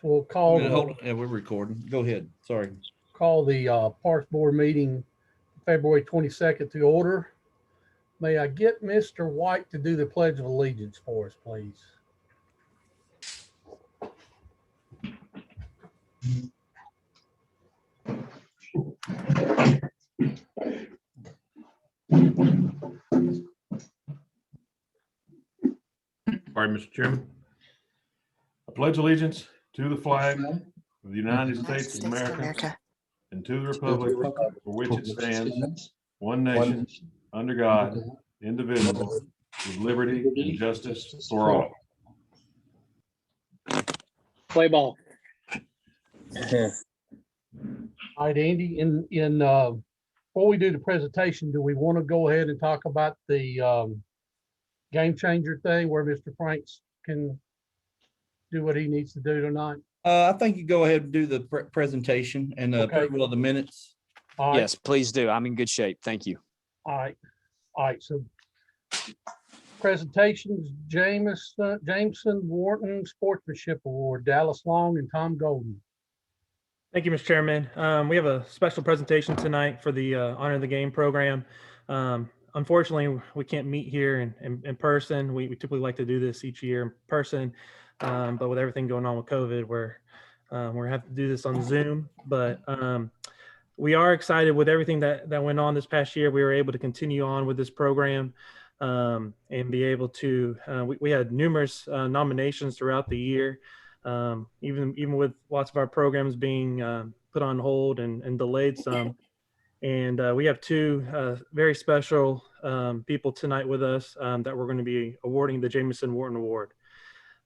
So we'll call Hold on. Yeah, we're recording. Go ahead. Sorry. the Parks Board meeting February 22nd to order. May I get Mr. White to do the Pledge of Allegiance for us, please? All right, Mr. Chairman. I pledge allegiance to the flag of the United States of America and to the republic for which it stands, one nation, under God, indivisible, with liberty and justice for all. Play ball. All right, Andy, before we do the presentation, do we want to go ahead and talk about the game changer thing where Mr. Franks can do what he needs to do tonight? I think you go ahead and do the presentation and Okay. approval of the minutes. All right. Yes, please do. I'm in good shape. Thank you. All right. So presentations, Jamison, Wharton Sportsmanship Award, Dallas Long and Tom Golden. Thank you, Mr. Chairman. We have a special presentation tonight for the Honor of the Game program. Unfortunately, we can't meet here in person. We typically like to do this each year in person, but with everything going on with COVID, we're having to do this on Zoom. But we are excited with everything that went on this past year. We were able to continue on with this program and be able to. We had numerous nominations throughout the year. Even with lots of our programs being put on hold and delayed some. And we have two very special people tonight with us that we're going to be awarding the Jamison Wharton Award.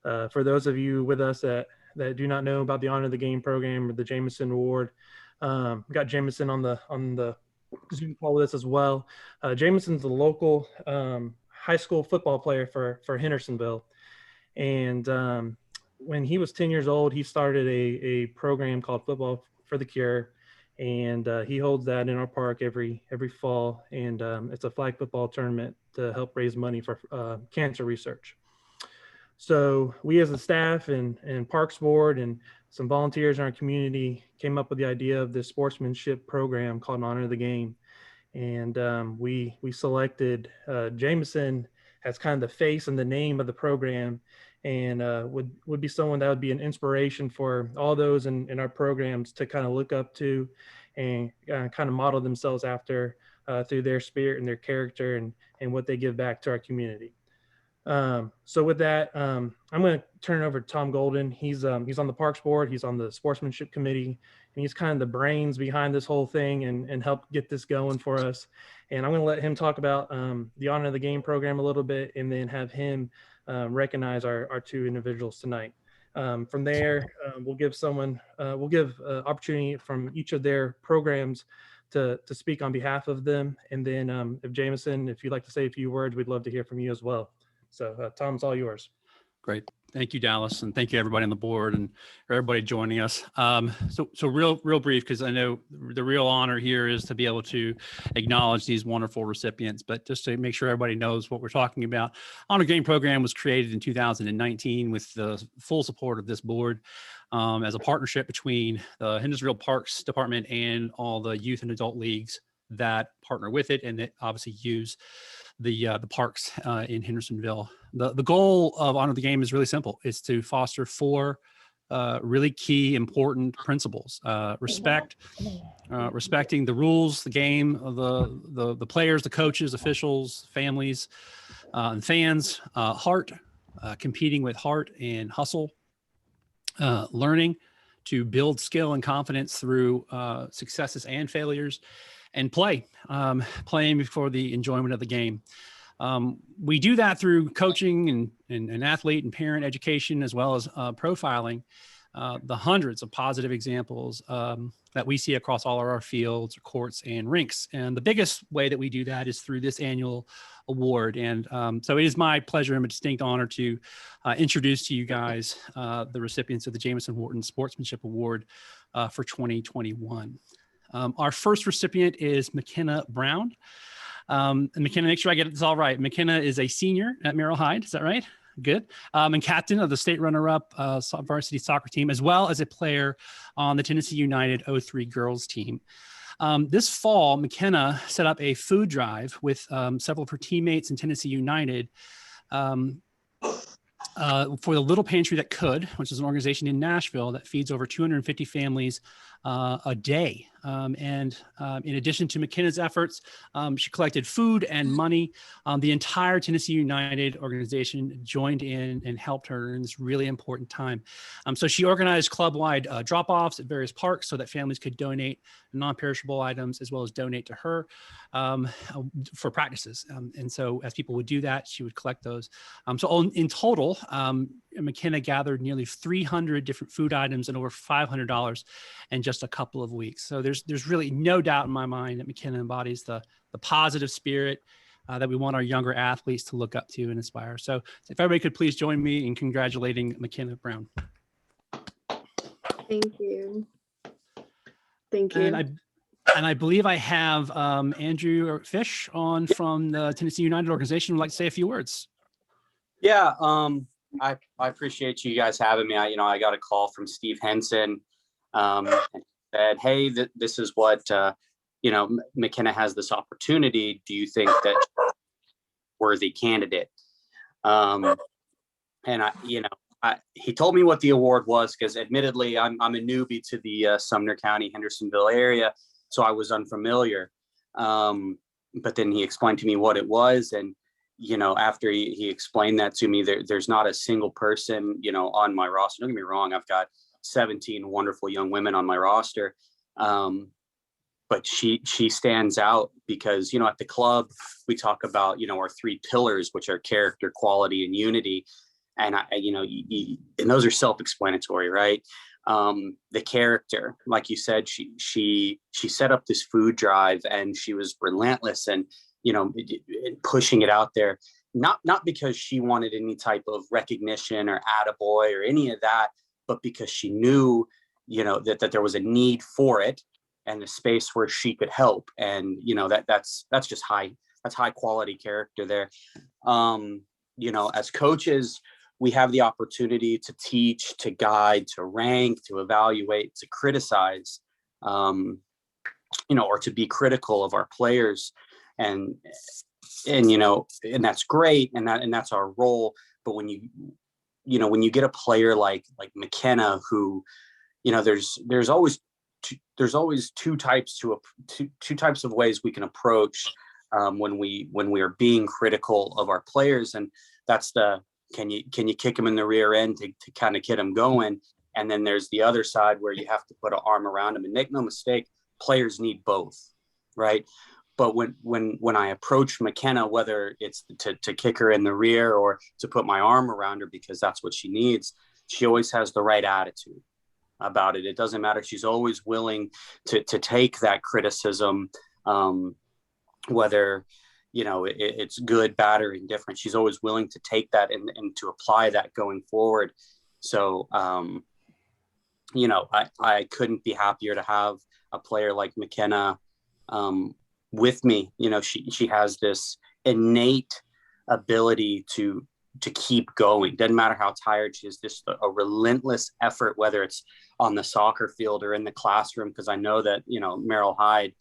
For those of you with us that do not know about the Honor of the Game program or the Jamison Award, we got Jamison on the Zoom call with us as well. Jamison's the local high school football player for Hendersonville. And when he was 10 years old, he started a program called Football for the Cure, and he holds that in our park every fall. And it's a flag football tournament to help raise money for cancer research. So we as a staff and Parks Board and some volunteers in our community came up with the idea of this sportsmanship program called Honor of the Game. And we selected Jamison as kind of the face and the name of the program, and would be someone that would be an inspiration for all those in our programs to kind of look up to and kind of model themselves after through their spirit and their character and what they give back to our community. So with that, I'm going to turn it over to Tom Golden. He's on the Parks Board. He's on the Sportsmanship Committee, and he's kind of the brains behind this whole thing and help get this going for us. And I'm going to let him talk about the Honor of the Game program a little bit, and then have him recognize our two individuals tonight. From there, we'll give opportunity from each of their programs to speak on behalf of them. And then if Jamison, if you'd like to say a few words, we'd love to hear from you as well. So Tom's all yours. Great. Thank you, Dallas. And thank you everybody on the board and everybody joining us. So real brief, because I know the real honor here is to be able to acknowledge these wonderful recipients, but just to make sure everybody knows what we're talking about. Honor Game program was created in 2019 with the full support of this board as a partnership between the Hendersonville Parks Department and all the youth and adult leagues that partner with it and that obviously use the parks in Hendersonville. The goal of Honor the Game is really simple. It's to foster four really key important principles: respecting the rules, the game, the players, the coaches, officials, families, and fans. Heart, competing with heart and hustle. Learning to build skill and confidence through successes and failures. And playing for the enjoyment of the game. We do that through coaching and athlete and parent education, as well as profiling the hundreds of positive examples that we see across all of our fields, courts, and rinks. And the biggest way that we do that is through this annual award. And so it is my pleasure and a distinct honor to introduce to you guys the recipients of the Jamison Wharton Sportsmanship Award for 2021. Our first recipient is Mckenna Brown. And Mckenna, make sure I get this all right. Mckenna is a senior at Merrill Hyde. Is that right? Good. And captain of the state runner-up varsity soccer team, as well as a player on the Tennessee United 03 girls team. This fall, Mckenna set up a food drive with several of her teammates in Tennessee United for the Little Pantry That Could, which is an organization in Nashville that feeds over 250 families a day. In addition to McKenna's efforts, she collected food and money. The entire Tennessee United organization joined in and helped her in this really important time. So she organized club-wide drop-offs at various parks so that families could donate non-perishable items as well as donate to her for practices. And so as people would do that, she would collect those. So in total, McKenna gathered nearly 300 different food items and over $500 in just a couple of weeks. So there's really no doubt in my mind that McKenna embodies the positive spirit that we want our younger athletes to look up to and inspire. So if everybody could please join me in congratulating Mckenna Brown. Thank you. Thank you. And I believe I have Andrew Fish on from the Tennessee United organization who would like to say a few words. Yeah, I appreciate you guys having me. I got a call from Steve Henson and said, hey, this is what, McKenna has this opportunity. Do you think that worthy candidate? And he told me what the award was because admittedly, I'm a newbie to the Sumner County, Hendersonville area. So I was unfamiliar. But then he explained to me what it was. And, after he explained that to me, there's not a single person, on my roster. Don't get me wrong. I've got 17 wonderful young women on my roster. But she stands out because, at the club, we talk about, our 3 pillars, which are character, quality, and unity. And, and those are self-explanatory, right? The character, like you said, she set up this food drive and she was relentless and, pushing it out there, not because she wanted any type of recognition or attaboy or any of that, but because she knew, that there was a need for it and a space where she could help. And, that's just high quality character there. As coaches, we have the opportunity to teach, to guide, to rank, to evaluate, to criticize, or to be critical of our players. And that's great. And that's our role. But when you get a player like McKenna, who, there's always two types of ways we can approach when we are being critical of our players. And that's can you kick them in the rear end to kind of get them going? And then there's the other side where you have to put an arm around them. And make no mistake, players need both, right? But when I approach McKenna, whether it's to kick her in the rear or to put my arm around her because that's what she needs, she always has the right attitude about it. It doesn't matter. She's always willing to take that criticism, whether it's good, bad, or indifferent. She's always willing to take that and to apply that going forward. So, I couldn't be happier to have a player like McKenna with me. She has this innate ability to keep going. Doesn't matter how tired she is, just a relentless effort, whether it's on the soccer field or in the classroom. Because I know that, Merrill Hyde,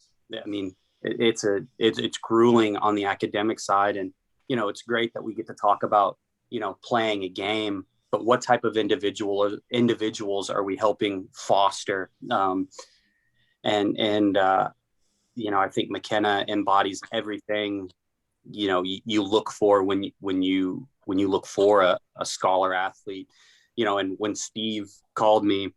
it's grueling on the academic side. And, it's great that we get to talk about, playing a game, but what type of individuals are we helping foster? I think McKenna embodies everything, you look for when you look for a scholar athlete, and when Steve called me,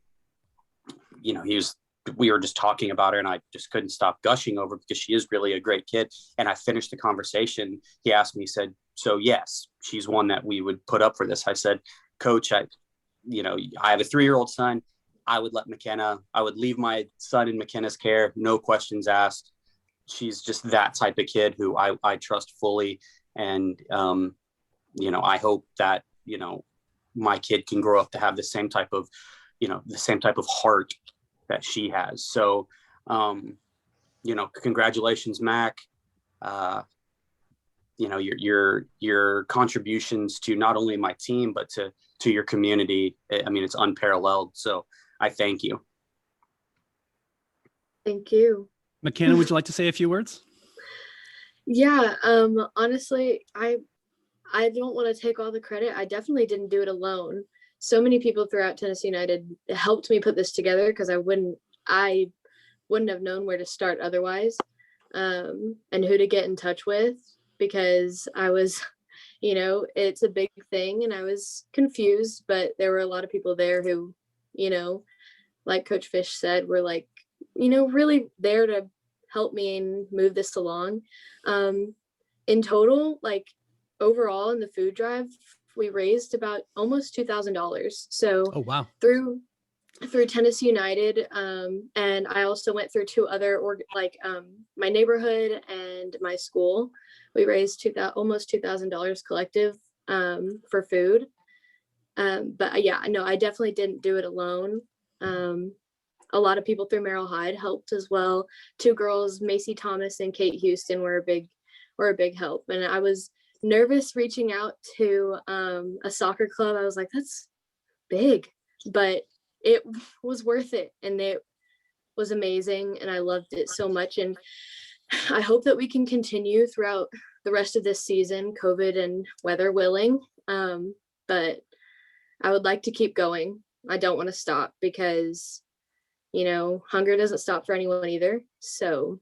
we were just talking about her and I just couldn't stop gushing over because she is really a great kid. And I finished the conversation. He asked me, he said, so yes, she's one that we would put up for this. I said, Coach, I have a 3-year-old son. I would leave my son in McKenna's care. No questions asked. She's just that type of kid who I trust fully. And, I hope that, my kid can grow up to have the same type of heart that she has. So, congratulations, Mac. your contributions to not only my team, but to your community. I mean, it's unparalleled. So I thank you. Thank you. McKenna, would you like to say a few words? Yeah, honestly, I don't want to take all the credit. I definitely didn't do it alone. So many people throughout Tennessee United helped me put this together, because I wouldn't have known where to start otherwise, and who to get in touch with, because I was, it's a big thing and I was confused, but there were a lot of people there who, like Coach Fish said, were like, really there to help me and move this along. In total, like overall in the food drive, we raised about almost $2,000. So Oh, wow. through Tennessee United, and I also went through two other my neighborhood and my school. We raised almost $2,000 collective for food. But yeah, no, I definitely didn't do it alone. A lot of people through Merrill Hyde helped as well. Two girls, Macy Thomas and Kate Houston, were a big help. And I was nervous reaching out to a soccer club. I was like, that's big, but it was worth it, and it was amazing, and I loved it so much. And I hope that we can continue throughout the rest of this season, COVID and weather willing. But I would like to keep going. I don't want to stop, because hunger doesn't stop for anyone either. So,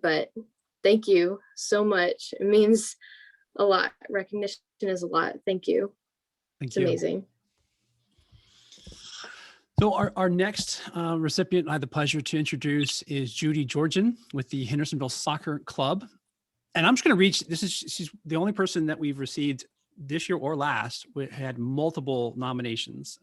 but thank you so much. It means a lot. Recognition is a lot. Thank you. It's amazing. So our next recipient I had the pleasure to introduce is Judy Georgian with the Hendersonville Soccer Club. And I'm just going to read, she's the only person that we've received this year or last had multiple nominations.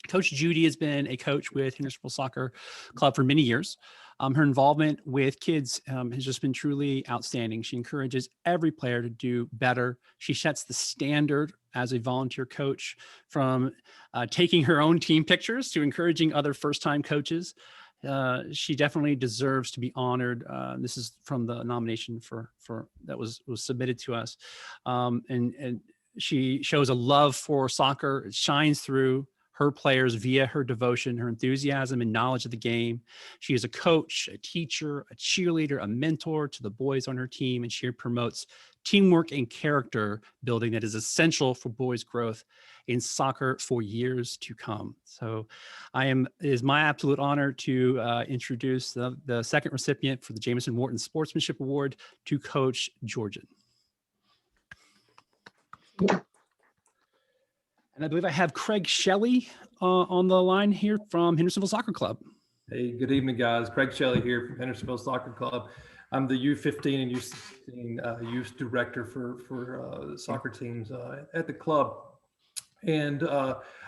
Coach Judy has been a coach with Hendersonville Soccer Club for many years. Her involvement with kids has just been truly outstanding. She encourages every player to do better. She sets the standard as a volunteer coach, from taking her own team pictures to encouraging other first-time coaches. She definitely deserves to be honored. This is from the nomination for that was submitted to us. And she shows a love for soccer. It shines through her players via her devotion, her enthusiasm and knowledge of the game. She is a coach, a teacher, a cheerleader, a mentor to the boys on her team, and she promotes teamwork and character building that is essential for boys' growth in soccer for years to come. So it is my absolute honor to introduce the second recipient for the Jamison Wharton Sportsmanship Award to Coach Georgian. And I believe I have Craig Shelley on the line here from Hendersonville Soccer Club. Hey, good evening, guys. Craig Shelley here from Hendersonville Soccer Club. I'm the U15 and U16 youth director for soccer teams at the club. And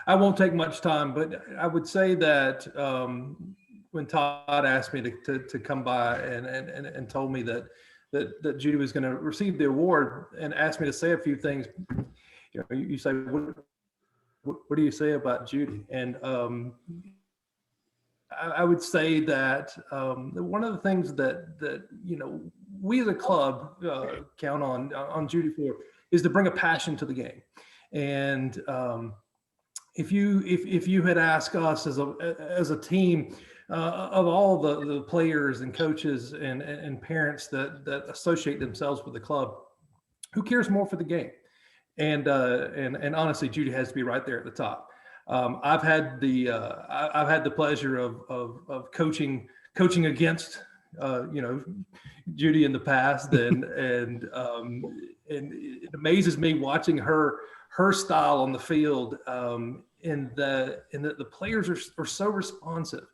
I won't take much time, but I would say that when Todd asked me to come by and told me that Judy was going to receive the award and asked me to say a few things, you say, what do you say about Judy? And I would say that one of the things that we as a club count on Judy for is to bring a passion to the game. And if you had asked us as a team of all the players and coaches and parents that associate themselves with the club, who cares more for the game? And honestly, Judy has to be right there at the top. I've had the pleasure of coaching against Judy in the past, and it amazes me watching her style on the field. In the players are so responsive,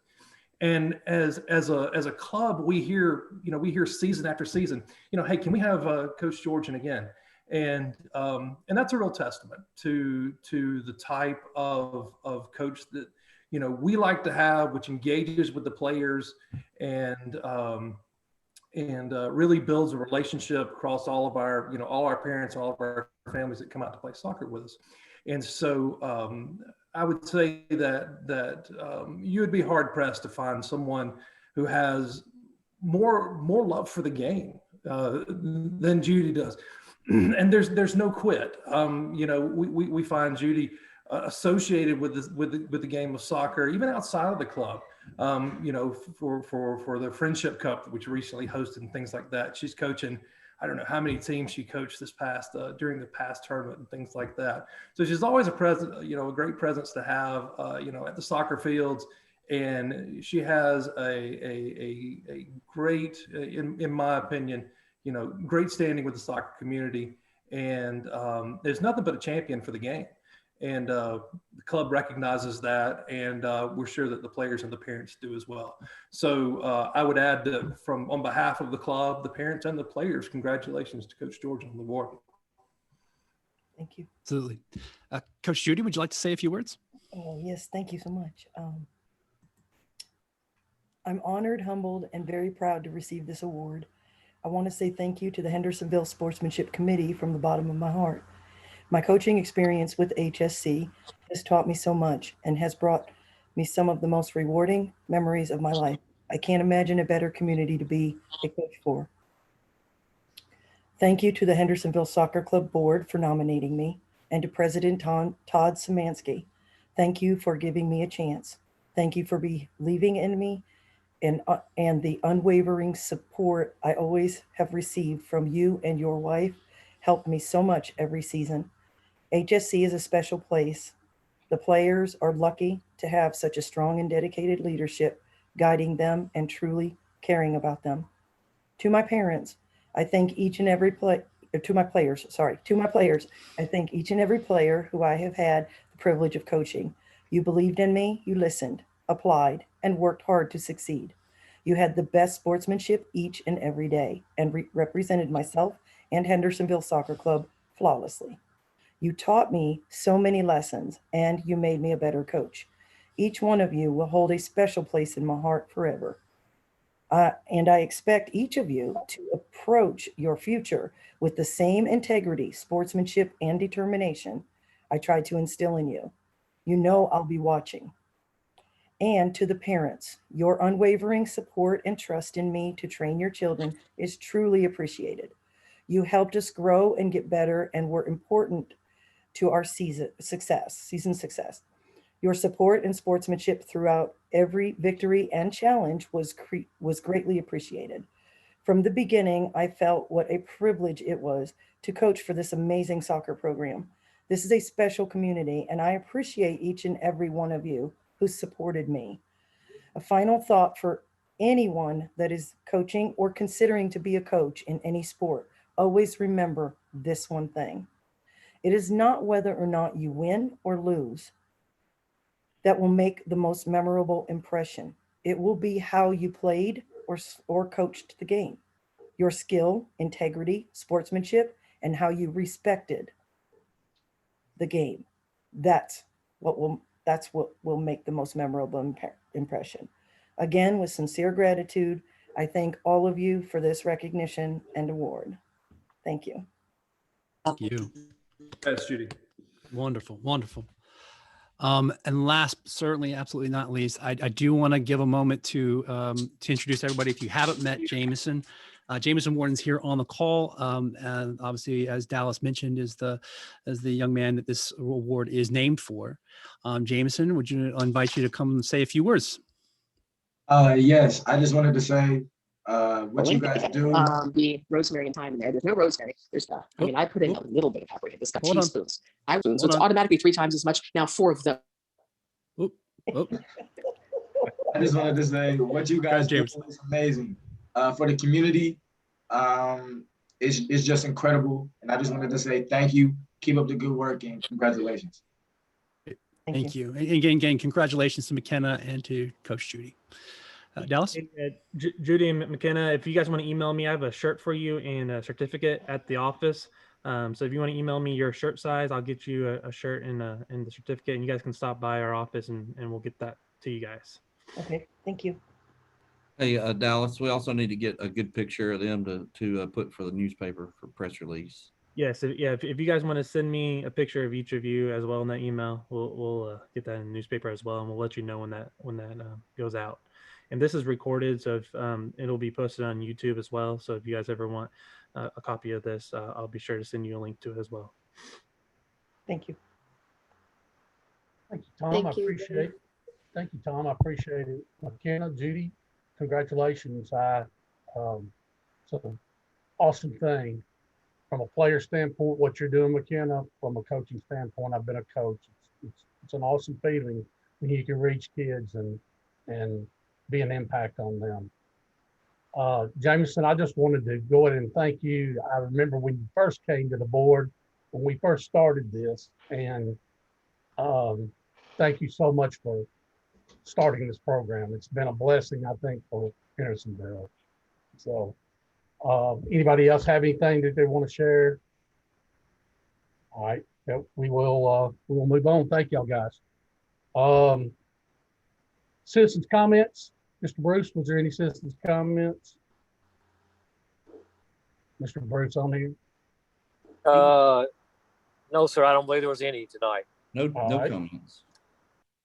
and as a club, we hear season after season, hey, can we have Coach Georgian again? And that's a real testament to the type of coach that we like to have, which engages with the players and really builds a relationship across all of our all our parents, all of our families that come out to play soccer with us. And so I would say that you would be hard pressed to find someone who has more love for the game than Judy does. And there's no quit. We find Judy associated with the game of soccer, even outside of the club. For the Friendship Cup, which recently hosted and things like that. She's coaching. I don't know how many teams she coached this past during the past tournament and things like that. So she's always a great presence to have, at the soccer fields. And she has a great, in my opinion, great standing with the soccer community. And there's nothing but a champion for the game. And the club recognizes that, and we're sure that the players and the parents do as well. So I would add that on behalf of the club, the parents and the players, congratulations to Coach George on the award. Thank you. Absolutely. Coach Judy, would you like to say a few words? Oh, yes, thank you so much. I'm honored, humbled, and very proud to receive this award. I want to say thank you to the Hendersonville Sportsmanship Committee from the bottom of my heart. My coaching experience with HSC has taught me so much and has brought me some of the most rewarding memories of my life. I can't imagine a better community to be a coach for. Thank you to the Hendersonville Soccer Club Board for nominating me, and to President Todd Szymanski. Thank you for giving me a chance. Thank you for believing in me and the unwavering support I always have received from you and your wife helped me so much every season. HSC is a special place. The players are lucky to have such a strong and dedicated leadership guiding them and truly caring about them. To my parents, I thank each and every to my players, I thank each and every player who I have had the privilege of coaching. You believed in me, you listened, applied, and worked hard to succeed. You had the best sportsmanship each and every day and represented myself and Hendersonville Soccer Club flawlessly. You taught me so many lessons, and you made me a better coach. Each one of you will hold a special place in my heart forever. And I expect each of you to approach your future with the same integrity, sportsmanship, and determination I tried to instill in you. You know I'll be watching. And to the parents, your unwavering support and trust in me to train your children is truly appreciated. You helped us grow and get better and were important to our season success. Your support and sportsmanship throughout every victory and challenge was greatly appreciated. From the beginning, I felt what a privilege it was to coach for this amazing soccer program. This is a special community, and I appreciate each and every one of you who supported me. A final thought for anyone that is coaching or considering to be a coach in any sport: always remember this one thing. It is not whether or not you win or lose that will make the most memorable impression. It will be how you played or coached the game, your skill, integrity, sportsmanship, and how you respected the game. That's what will make the most memorable impression. Again, with sincere gratitude, I thank all of you for this recognition and award. Thank you. Thank you. Yes, Judy. Wonderful, wonderful. And last, but certainly absolutely not least, I do want to give a moment to introduce everybody. If you haven't met Jamison, Jamison Wharton's here on the call. And obviously, as Dallas mentioned, is the young man that this award is named for. Jamison, I'll invite you to come and say a few words. Yes, I just wanted to say what you guys do. The rosemary and thyme in there. There's no rosemary. There's I mean, I put in a little bit of paprika. It's got teaspoons. So it's automatically 3 times as much. Now 4 of them. I just wanted to say what you guys do is amazing. For the community, it's just incredible. And I just wanted to say thank you. Keep up the good work and congratulations. Thank you. And again, congratulations to Mckenna and to Coach Judy. Dallas? Judy and McKenna, if you guys want to email me, I have a shirt for you and a certificate at the office. So if you want to email me your shirt size, I'll get you a shirt and the certificate, and you guys can stop by our office and we'll get that to you guys. Okay, thank you. Hey, Dallas, we also need to get a good picture of them to put for the newspaper for press release. Yes, if you guys want to send me a picture of each of you as well in that email, we'll get that in the newspaper as well, and we'll let you know when that goes out. And this is recorded, so if, it'll be posted on YouTube as well. So if you guys ever want a copy of this, I'll be sure to send you a link to it as well. Thank you. Thank you, Tom. I Thank you. appreciate it. Thank you, Tom. I appreciate it. Mckenna, Judy, congratulations. It's an awesome thing. From a player standpoint, what you're doing, McKenna, from a coaching standpoint, I've been a coach. It's an awesome feeling when you can reach kids and be an impact on them. Jamison, I just wanted to go ahead and thank you. I remember when you first came to the board, when we first started this, and thank you so much for starting this program. It's been a blessing, I think, for Hendersonville. So anybody else have anything that they want to share? All right, yep, we will move on. Thank y'all guys. Citizens comments. Mr. Bruce, was there any citizens comments? Mr. Bruce on here? No, sir, I don't believe there was any tonight. No right. comments.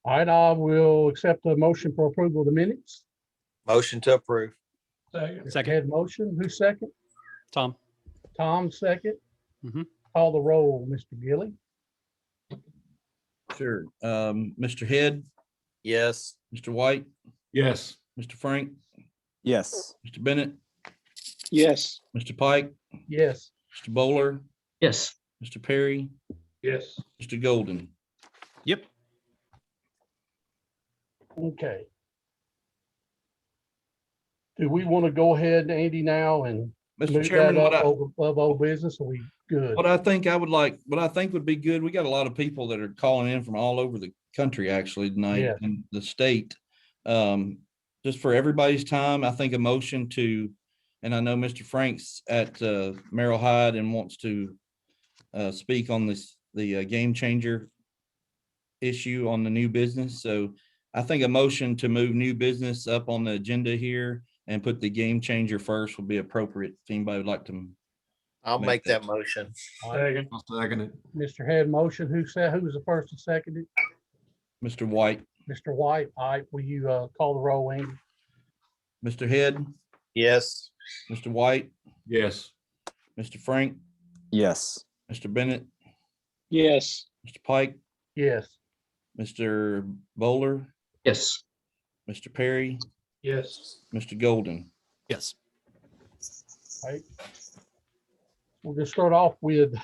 All right, I will accept the motion for approval of the minutes. Motion to approve. Second. Head motion, who's second? Tom. Tom, second. Mhm. Call the roll, Mr. Gilly. Sure. Mr. Head, Yes. Mr. White, Yes. Mr. Frank, Yes. Mr. Bennett, Yes. Mr. Pike, Yes. Mr. Bowler, Yes. Mr. Perry, Yes. Mr. Golden. Yep. Okay. Do we want to go ahead, Andy, now and Mr. move Chairman, that up above old business? Are we good? what I think would be good, we got a lot of people that are calling in from all over the country actually tonight Yeah. and the state. Just for everybody's time, I think a motion to, and I know Mr. Frank's at Merrill Hyde and wants to speak on the game changer issue on the new business. So I think a motion to move new business up on the agenda here and put the game changer first would be appropriate. If anybody would like to. I'll make that motion. Second. I'll second it. Mr. Head motion, who was the first and seconded? Mr. White, Mr. White, all right, will you call the roll, Andy? Mr. Head, Yes. Mr. White, Yes. Mr. Frank, Yes. Mr. Bennett, Yes. Mr. Pike, Yes. Mr. Bowler, Yes. Mr. Perry, Yes. Mr. Golden. Yes. All right. We're gonna start off with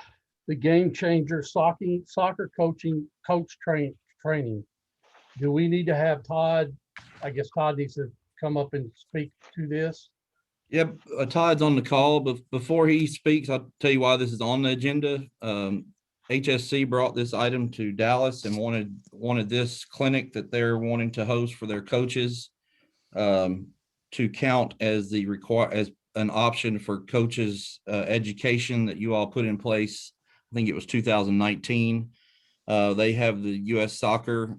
the game changer soccer coach training. Do we need to have Todd? I guess Todd needs to come up and speak to this. Yep, Todd's on the call, but before he speaks, I'll tell you why this is on the agenda. HSC brought this item to Dallas and wanted this clinic that they're wanting to host for their coaches to count as as an option for coaches education that you all put in place. I think it was 2019. They have the U.S. Soccer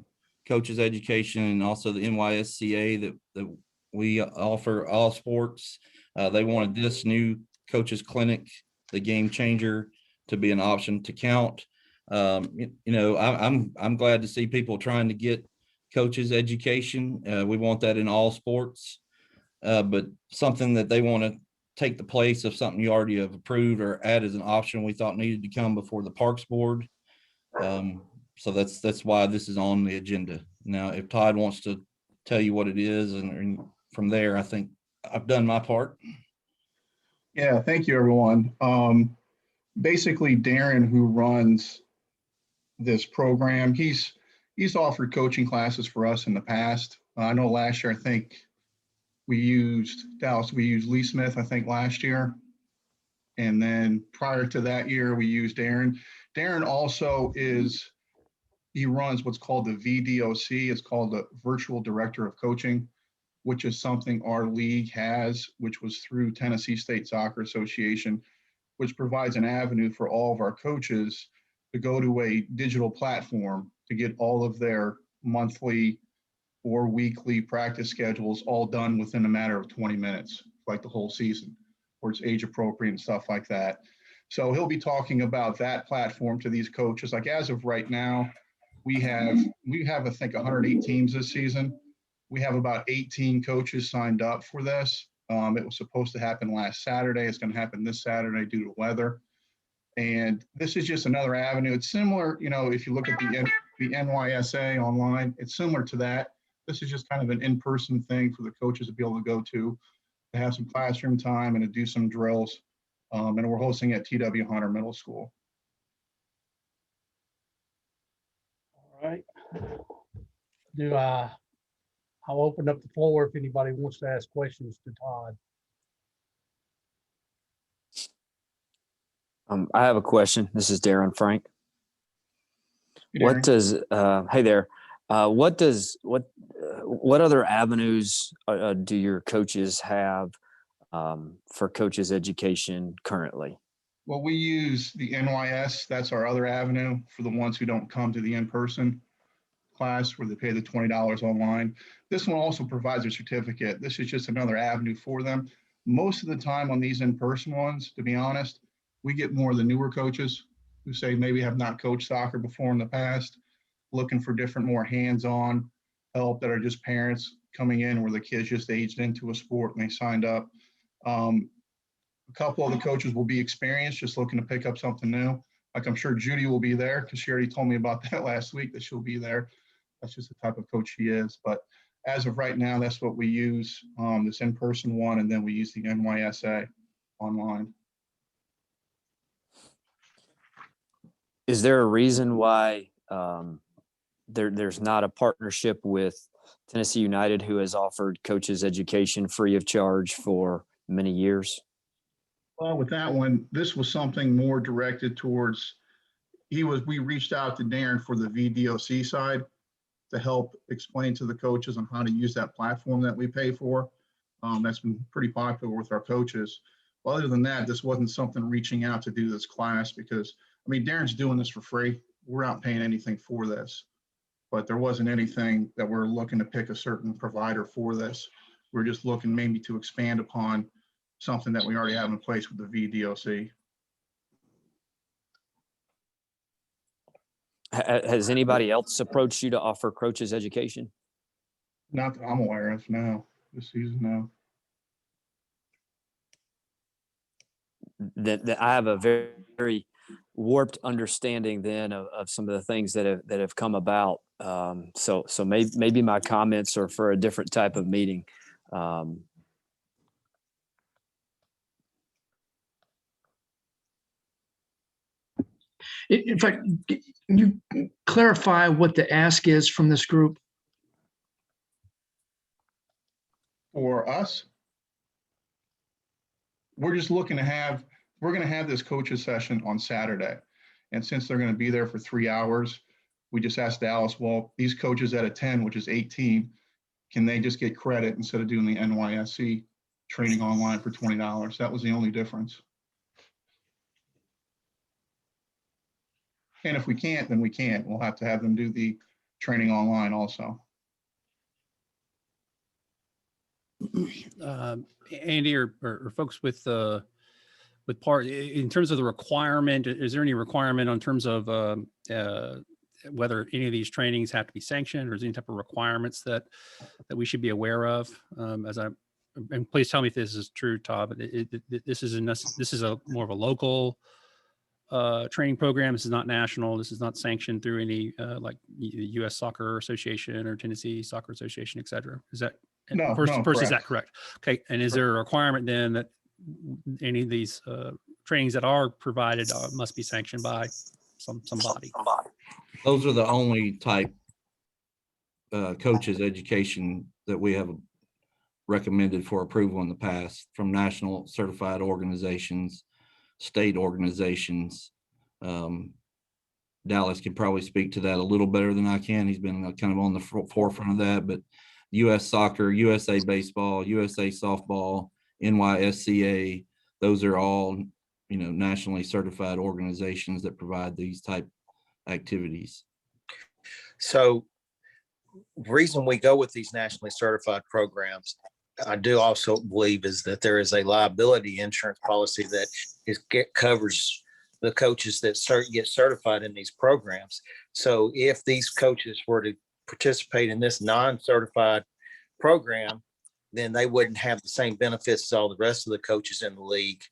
coaches education and also the NYSCA that we offer all sports. They wanted this new coaches clinic, the game changer, to be an option to count. I'm glad to see people trying to get coaches education. We want that in all sports, but something that they want to take the place of something you already have approved or add as an option we thought needed to come before the Parks Board. So that's why this is on the agenda. Now, if Todd wants to tell you what it is, and from there, I think I've done my part. Yeah, thank you, everyone. Basically, Darren, who runs this program, he's offered coaching classes for us in the past. I know last year, I think we used Lee Smith, I think last year. And then prior to that year, we used Darren. Darren also he runs what's called the VDOC. It's called the Virtual Director of Coaching, which is something our league has, which was through Tennessee State Soccer Association, which provides an avenue for all of our coaches to go to a digital platform to get all of their monthly or weekly practice schedules all done within a matter of 20 minutes, like the whole season, where it's age appropriate and stuff like that. So he'll be talking about that platform to these coaches. Like as of right now, we have I think 108 teams this season. We have about 18 coaches signed up for this. It was supposed to happen last Saturday. It's going to happen this Saturday due to weather. And this is just another avenue. It's similar, you know, if you look at the NYSA online, it's similar to that. This is just kind of an in-person thing for the coaches to be able to go to have some classroom time and to do some drills. And we're hosting at TW Hunter Middle School. All right. I'll open up the floor if anybody wants to ask questions to Todd. I have a question. This is Darren Frank. Hey, What Darren. does, hey there, what other avenues do your coaches have for coaches education currently? Well, we use the NYS. That's our other avenue for the ones who don't come to the in-person class where they pay the $20 online. This one also provides a certificate. This is just another avenue for them. Most of the time on these in-person ones, to be honest, we get more of the newer coaches who say maybe have not coached soccer before in the past, looking for different, more hands-on help that are just parents coming in where the kids just aged into a sport and they signed up. A couple of the coaches will be experienced, just looking to pick up something new. Like I'm sure Judy will be there because she already told me about that last week that she'll be there. That's just the type of coach she is. But as of right now, that's what we use, this in-person one, and then we use the NYSA online. Is there a reason why there's not a partnership with Tennessee United, who has offered coaches education free of charge for many years? Well, with that one, this was something more directed towards, we reached out to Darren for the VDOC side to help explain to the coaches on how to use that platform that we pay for. That's been pretty popular with our coaches. Well, other than that, this wasn't something reaching out to do this class because, I mean, Darren's doing this for free. We're not paying anything for this, but there wasn't anything that we're looking to pick a certain provider for this. We're just looking maybe to expand upon something that we already have in place with the VDOC. Has anybody else approached you to offer coaches education? Not that I'm aware of, no. This season, no. That I have a very, very warped understanding then of some of the things that have come about. So maybe my comments are for a different type of meeting. In fact, can you clarify what the ask is from this group? For us, we're just looking to we're going to have this coaches session on Saturday. And since they're going to be there for 3 hours, we just asked Dallas, well, these coaches at a 10, which is 18, can they just get credit instead of doing the NYSC training online for $20? That was the only difference. And if we can't, then we can't. We'll have to have them do the training online also. Andy or folks with part, in terms of the requirement, is there any requirement in terms of whether any of these trainings have to be sanctioned, or is there any type of requirements that we should be aware of? And please tell me if this is true, Todd, but this is a more of a local training program. This is not national. This is not sanctioned through any like U.S. Soccer Association or Tennessee Soccer Association, et cetera. Is that first, is that correct? Okay. And is there a requirement then that any of these trainings that are provided must be sanctioned by somebody? Those are the only type coaches education that we have recommended for approval in the past, from national certified organizations, state organizations. Dallas can probably speak to that a little better than I can. He's been kind of on the forefront of that, but U.S. Soccer, USA Baseball, USA Softball, NYSCA, those are all, nationally certified organizations that provide these type activities. So the reason we go with these nationally certified programs, I do also believe, is that there is a liability insurance policy that covers the coaches that get certified in these programs. So if these coaches were to participate in this non-certified program, then they wouldn't have the same benefits as all the rest of the coaches in the league.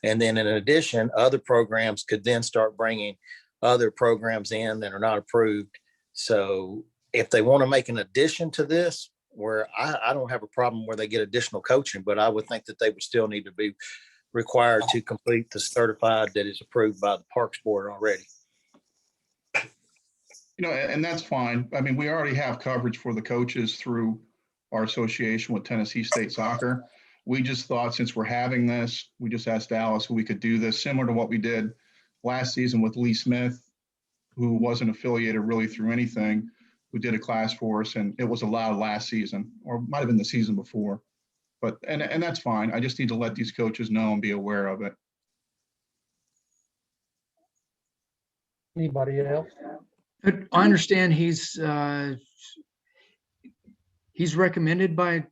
And then in addition, other programs could then start bringing other programs in that are not approved. So if they want to make an addition to this, where I don't have a problem where they get additional coaching, but I would think that they would still need to be required to complete the certified that is approved by the Parks Board already. You know, and that's fine. I mean, we already have coverage for the coaches through our association with Tennessee State Soccer. We just thought, since we're having this, we just asked Dallas if we could do this similar to what we did last season with Lee Smith, who wasn't affiliated really through anything, who did a class for us, and it was allowed last season, or might have been the season before. But, and that's fine. I just need to let these coaches know and be aware of it. Anybody else? But I understand he's recommended by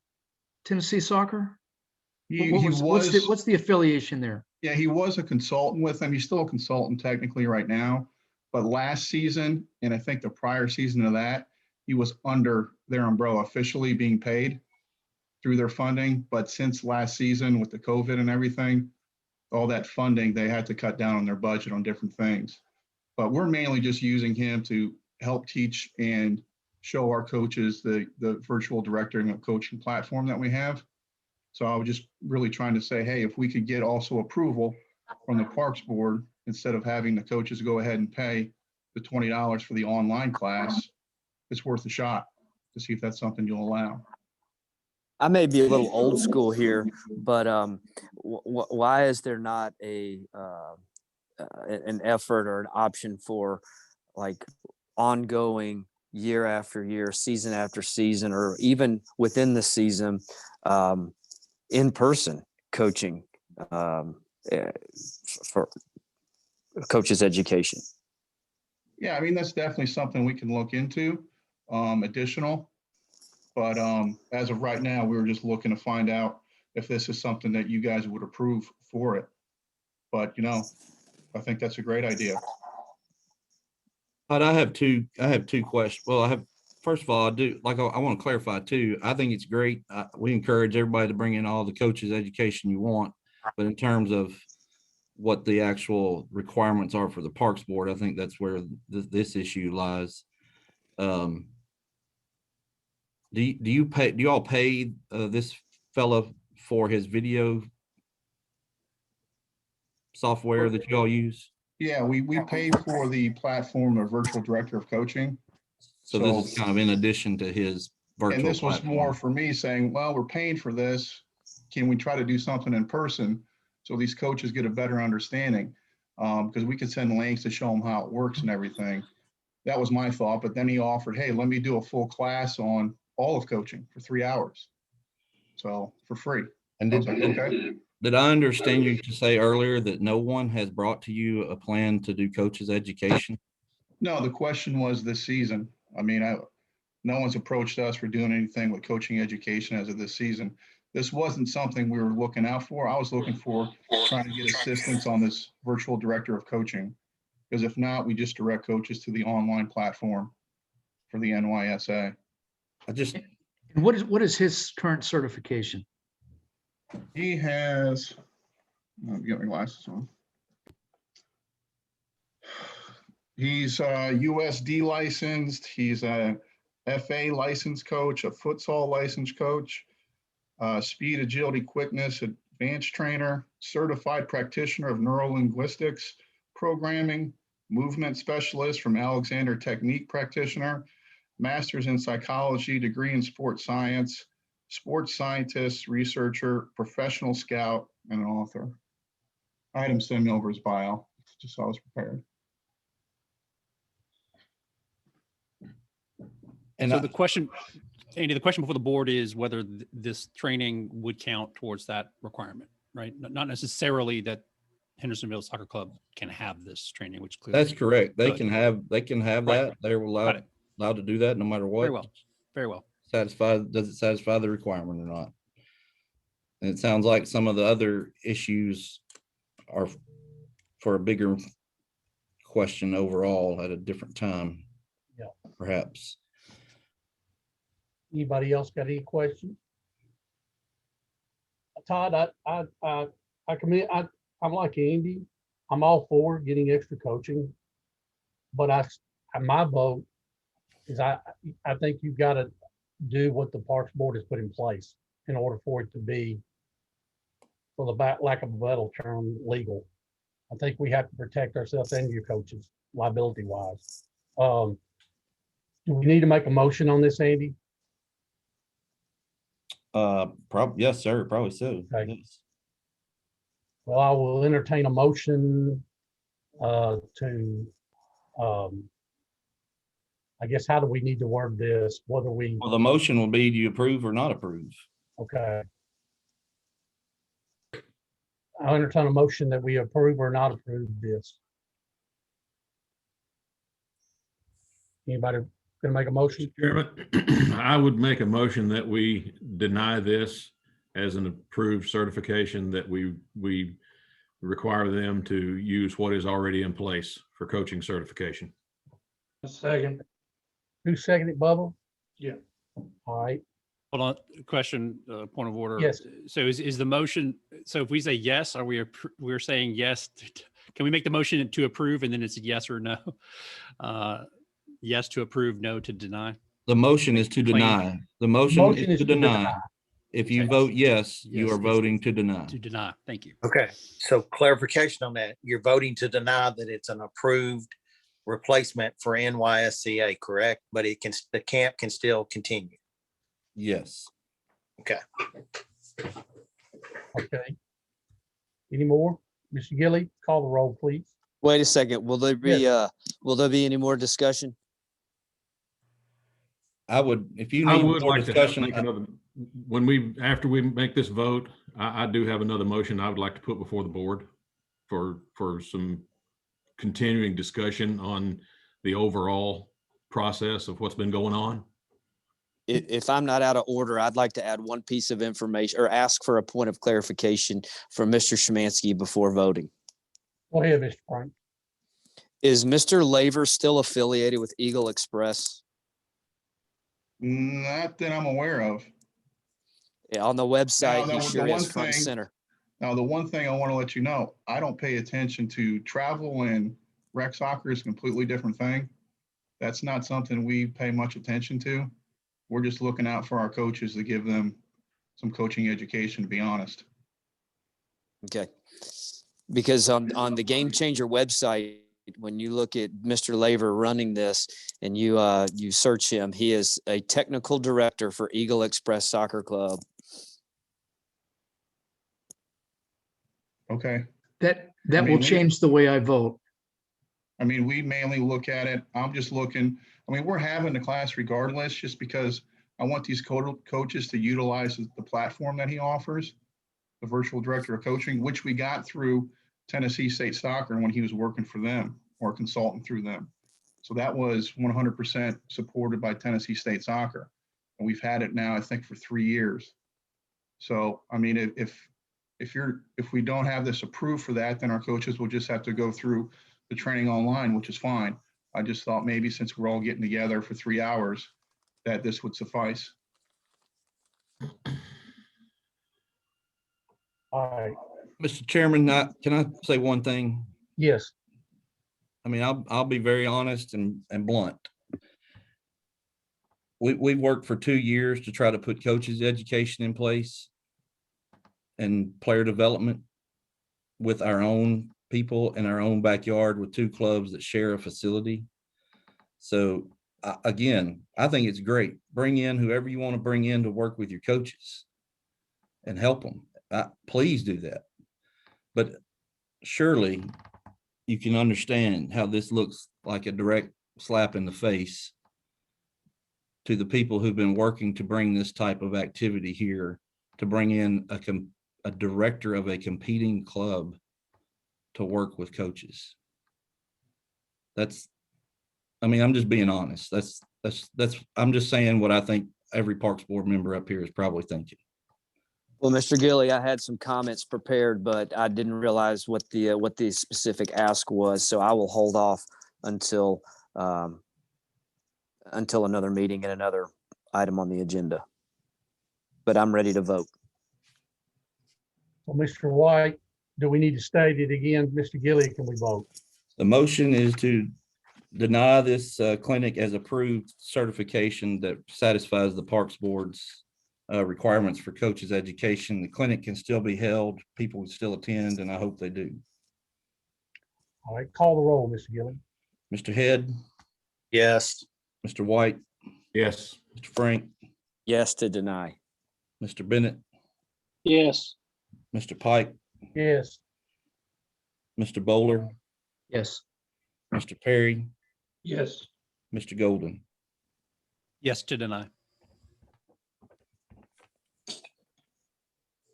Tennessee Soccer. What's the affiliation there? Yeah, he was a consultant with them. He's still a consultant technically right now. But last season, and I think the prior season of that, he was under their umbrella, officially being paid through their funding. But since last season with the COVID and everything, all that funding, they had to cut down on their budget on different things. But we're mainly just using him to help teach and show our coaches the virtual directing and coaching platform that we have. So I was just really trying to say, hey, if we could get also approval from the Parks Board, instead of having the coaches go ahead and pay the $20 for the online class, it's worth a shot to see if that's something you'll allow. I may be a little old school here, but why is there not an effort or an option for like ongoing year after year, season after season, or even within the season, in-person coaching for coaches' education? Yeah, I mean, that's definitely something we can look into, additional. But as of right now, we were just looking to find out if this is something that you guys would approve for it. But, you know, I think that's a great idea. But I have two questions. Well, first of all, I want to clarify too. I think it's great. We encourage everybody to bring in all the coaches' education you want, but in terms of what the actual requirements are for the Parks Board, I think that's where this issue lies. Do you all pay this fella for his video software that you all use? Yeah, we pay for the platform of virtual director of coaching. So this is kind of in addition to his virtual And this was platform. more for me saying, well, we're paying for this. Can we try to do something in person so these coaches get a better understanding? Because we could send links to show them how it works and everything. That was my thought. But then he offered, hey, let me do a full class on all of coaching for 3 hours. So for free. And did I understand you to say earlier that no one has brought to you a plan to do coaches education? No, the question was this season. I mean, no one's approached us for doing anything with coaching education as of this season. This wasn't something we were looking out for. I was looking for trying to get assistance on this virtual director of coaching. Because if not, we just direct coaches to the online platform for the NYSA. And what is his current certification? He has, let me get my glasses on. He's USD licensed. He's a FA licensed coach, a futsal licensed coach, speed, agility, quickness, advanced trainer, certified practitioner of neurolinguistics programming, movement specialist from Alexander Technique practitioner, master's in psychology, degree in sports science, sports scientist, researcher, professional scout, and an author. I had him send me over his bio, just so I was prepared. And so the question, Andy, the question before the board is whether this training would count towards that requirement, right? Not necessarily that Hendersonville Soccer Club can have this training, which clearly That's correct. They could. can have Right. that. They're allowed to do that no matter what. Very well. Very well. Does it satisfy the requirement or not? And it sounds like some of the other issues are for a bigger question overall at a different time. Yeah. Perhaps. Anybody else got any questions? Todd, I commit, I'm like Andy. I'm all for getting extra coaching. But my vote is I think you've got to do what the Parks Board has put in place in order for it to be, for the lack of a better term, legal. I think we have to protect ourselves and your coaches liability wise. Do we need to make a motion on this, Andy? Yes, sir, probably so. Okay. Yes. Well, I will entertain a motion to, I guess, how do we need to word this? Whether we, Well, the motion will be, do you approve or not approve? okay. I'll entertain a motion that we approve or not approve this. Anybody gonna make a motion? Chairman, I would make a motion that we deny this as an approved certification, that we require them to use what is already in place for coaching certification. A second. Who seconded it, Bubba? Yeah. All right. Hold on, question, point of order. Yes. So is the motion, so if we say yes, are we're saying yes, can we make the motion to approve and then it's yes or no? Yes to approve, no to deny? The motion is to deny. The motion is to deny. If you vote yes, you are voting to deny. To deny, thank you. Okay, so clarification on that. You're voting to deny that it's an approved replacement for NYSCA, correct? But the camp can still continue. Yes. Okay. Okay. Any more? Mr. Gilly, call the roll, please. Wait a second. Will there be any more discussion? I would, if you I need would more like to discussion. make another, after we make this vote, I do have another motion I would like to put before the board for some continuing discussion on the overall process of what's been going on. If I'm not out of order, I'd like to add one piece of information or ask for a point of clarification from Mr. Szymanski before voting. Go ahead, Mr. Frank. Is Mr. Laver still affiliated with Eagle Express? Not that I'm aware of. Yeah, on the website, Now, he the sure one is front and thing- center. Now, the one thing I want to let you know, I don't pay attention to travel, and rec soccer is a completely different thing. That's not something we pay much attention to. We're just looking out for our coaches to give them some coaching education, to be honest. Okay. Because on the Game Changer website, when you look at Mr. Laver running this and you search him, he is a technical director for Eagle Express Soccer Club. Okay. That I mean, will change the way I vote. I mean, we mainly look at it. I'm just looking, I mean, we're having the class regardless, just because I want these coaches to utilize the platform that he offers, the virtual director of coaching, which we got through Tennessee State Soccer when he was working for them or consultant through them. So that was 100% supported by Tennessee State Soccer. And we've had it now, I think, for 3 years. So, I mean, if we don't have this approved for that, then our coaches will just have to go through the training online, which is fine. I just thought maybe since we're all getting together for 3 hours, that this would suffice. All right. Mr. Chairman, can I say one thing? Yes. I mean, I'll be very honest and blunt. We've worked for 2 years to try to put coaches' education in place and player development with our own people in our own backyard with 2 clubs that share a facility. So again, I think it's great. Bring in whoever you want to bring in to work with your coaches and help them. Please do that. But surely you can understand how this looks like a direct slap in the face to the people who've been working to bring this type of activity here, to bring in a director of a competing club to work with coaches. I'm just being honest. I'm just saying what I think every Parks Board member up here is probably thinking. Well, Mr. Gilly, I had some comments prepared, but I didn't realize what the specific ask was. So I will hold off until another meeting and another item on the agenda. But I'm ready to vote. So Mr. White, do we need to state it again? Mr. Gilly, can we vote? The motion is to deny this clinic as approved certification that satisfies the Parks Board's requirements for coaches' education. The clinic can still be held, people can still attend, and I hope they do. All right, call the roll, Mr. Gilly. Mr. Head, Yes. Mr. White, Yes. Mr. Frank, Yes to deny. Mr. Bennett, Yes. Mr. Pike, Yes. Mr. Bowler, Yes. Mr. Perry, Yes. Mr. Golden. Yes to deny.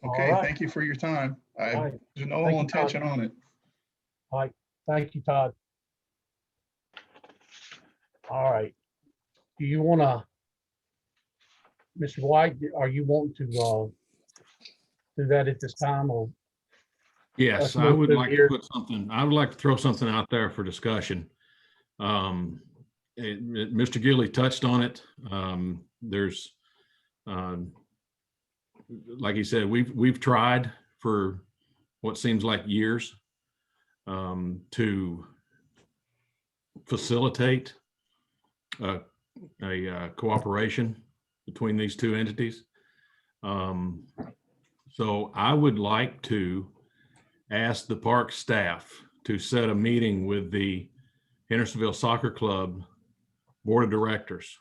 Okay, right. thank you for your time. All I, right. there's no Thank ill you, Todd. intention on it. All right, thank you, Todd. All right. Do you want to, Mr. White, are you wanting to do that at this time, or? Yes, Let's I move would through like here. to put something, I would like to throw something out there for discussion. Mr. Gilly touched on it. There's, like he said, we've tried for what seems like years to facilitate a cooperation between these two entities. So I would like to ask the park staff to set a meeting with the Hendersonville Soccer Club Board of Directors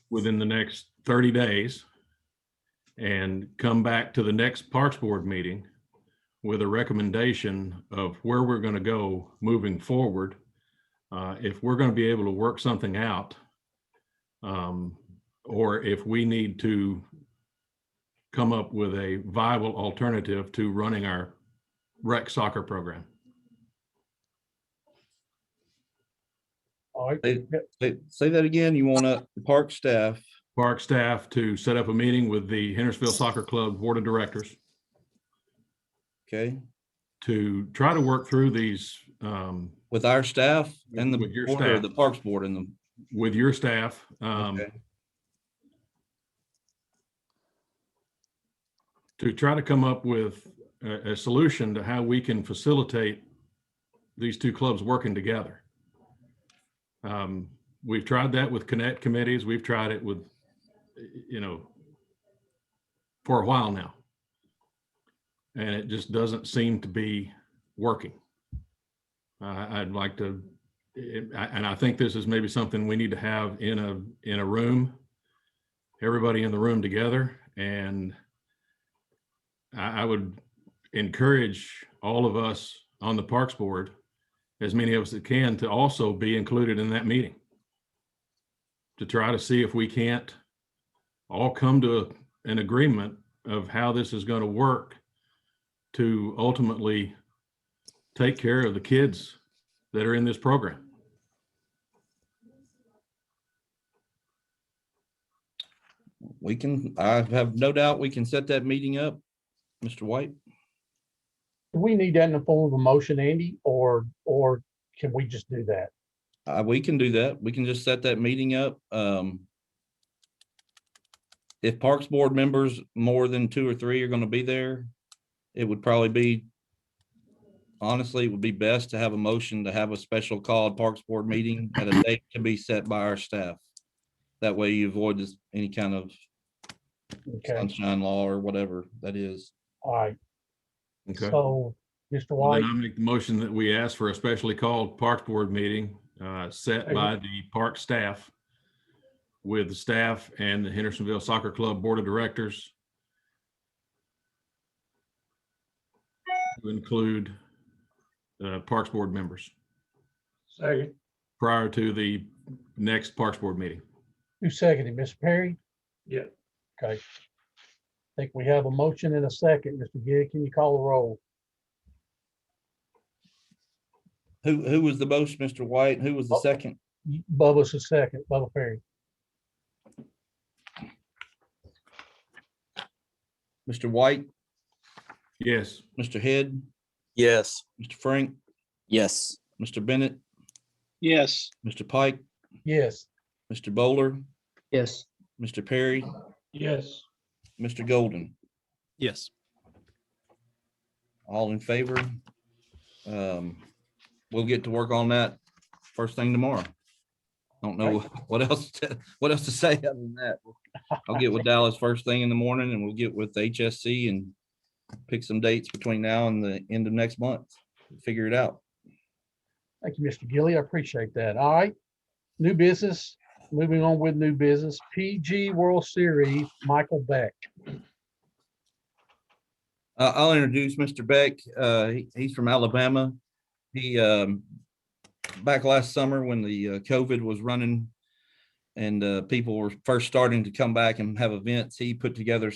within the next 30 days and come back to the next Parks Board meeting with a recommendation of where we're going to go moving forward. If we're going to be able to work something out, or if we need to come up with a viable alternative to running our rec soccer program. All right. Say that again. You want the park staff to set up a meeting with the Hendersonville Soccer Club Board of Directors. Okay. To try to work through these. With our staff and the with your board, or staff. the Parks Board and the. With your staff. Okay. To try to come up with a solution to how we can facilitate these two clubs working together. We've tried that with Connect committees. We've tried it with, for a while now. And it just doesn't seem to be working. I'd like to, and I think this is maybe something we need to have in a room, everybody in the room together. And I would encourage all of us on the Parks Board, as many of us that can, to also be included in that meeting to try to see if we can't all come to an agreement of how this is going to work to ultimately take care of the kids that are in this program. I have no doubt we can set that meeting up, Mr. White. Do we need that in the form of a motion, Andy, or can we just do that? We can do that. We can just set that meeting up. If Parks Board members, more than 2 or 3 are going to be there, it would probably be, honestly, it would be best to have a motion to have a special called Parks Board meeting at a date to be set by our staff. That way you avoid this, any kind of sunshine law or whatever that is. All right. Okay. So, Mr. Well, White. then I make the motion that we ask for a specially called Parks Board meeting set by the park staff with the staff and the Hendersonville Soccer Club Board of Directors to include Parks Board members. Second. Prior to the next Parks Board meeting. Who seconded, Mr. Perry? Yeah. Okay. I think we have a motion and a second. Mr. Gig, can you call the roll? Who was the most, Mr. White? Who was the second? Bubba's the second, Bubba Perry. Mr. White? Yes. Mr. Head? Yes. Mr. Frank? Yes. Mr. Bennett? Yes. Mr. Pike? Yes. Mr. Bowler, Yes. Mr. Perry, Yes. Mr. Golden. Yes. All in favor? We'll get to work on that first thing tomorrow. Don't know what else to say other than that. I'll get with Dallas first thing in the morning, and we'll get with HSC and pick some dates between now and the end of next month. Figure it out. Thank you, Mr. Gilly. I appreciate that. All right. New business. Moving on with new business. PG World Series, Michael Beck. I'll introduce Mr. Beck. He's from Alabama. He back last summer when the COVID was running and people were first starting to come back and have events, he put together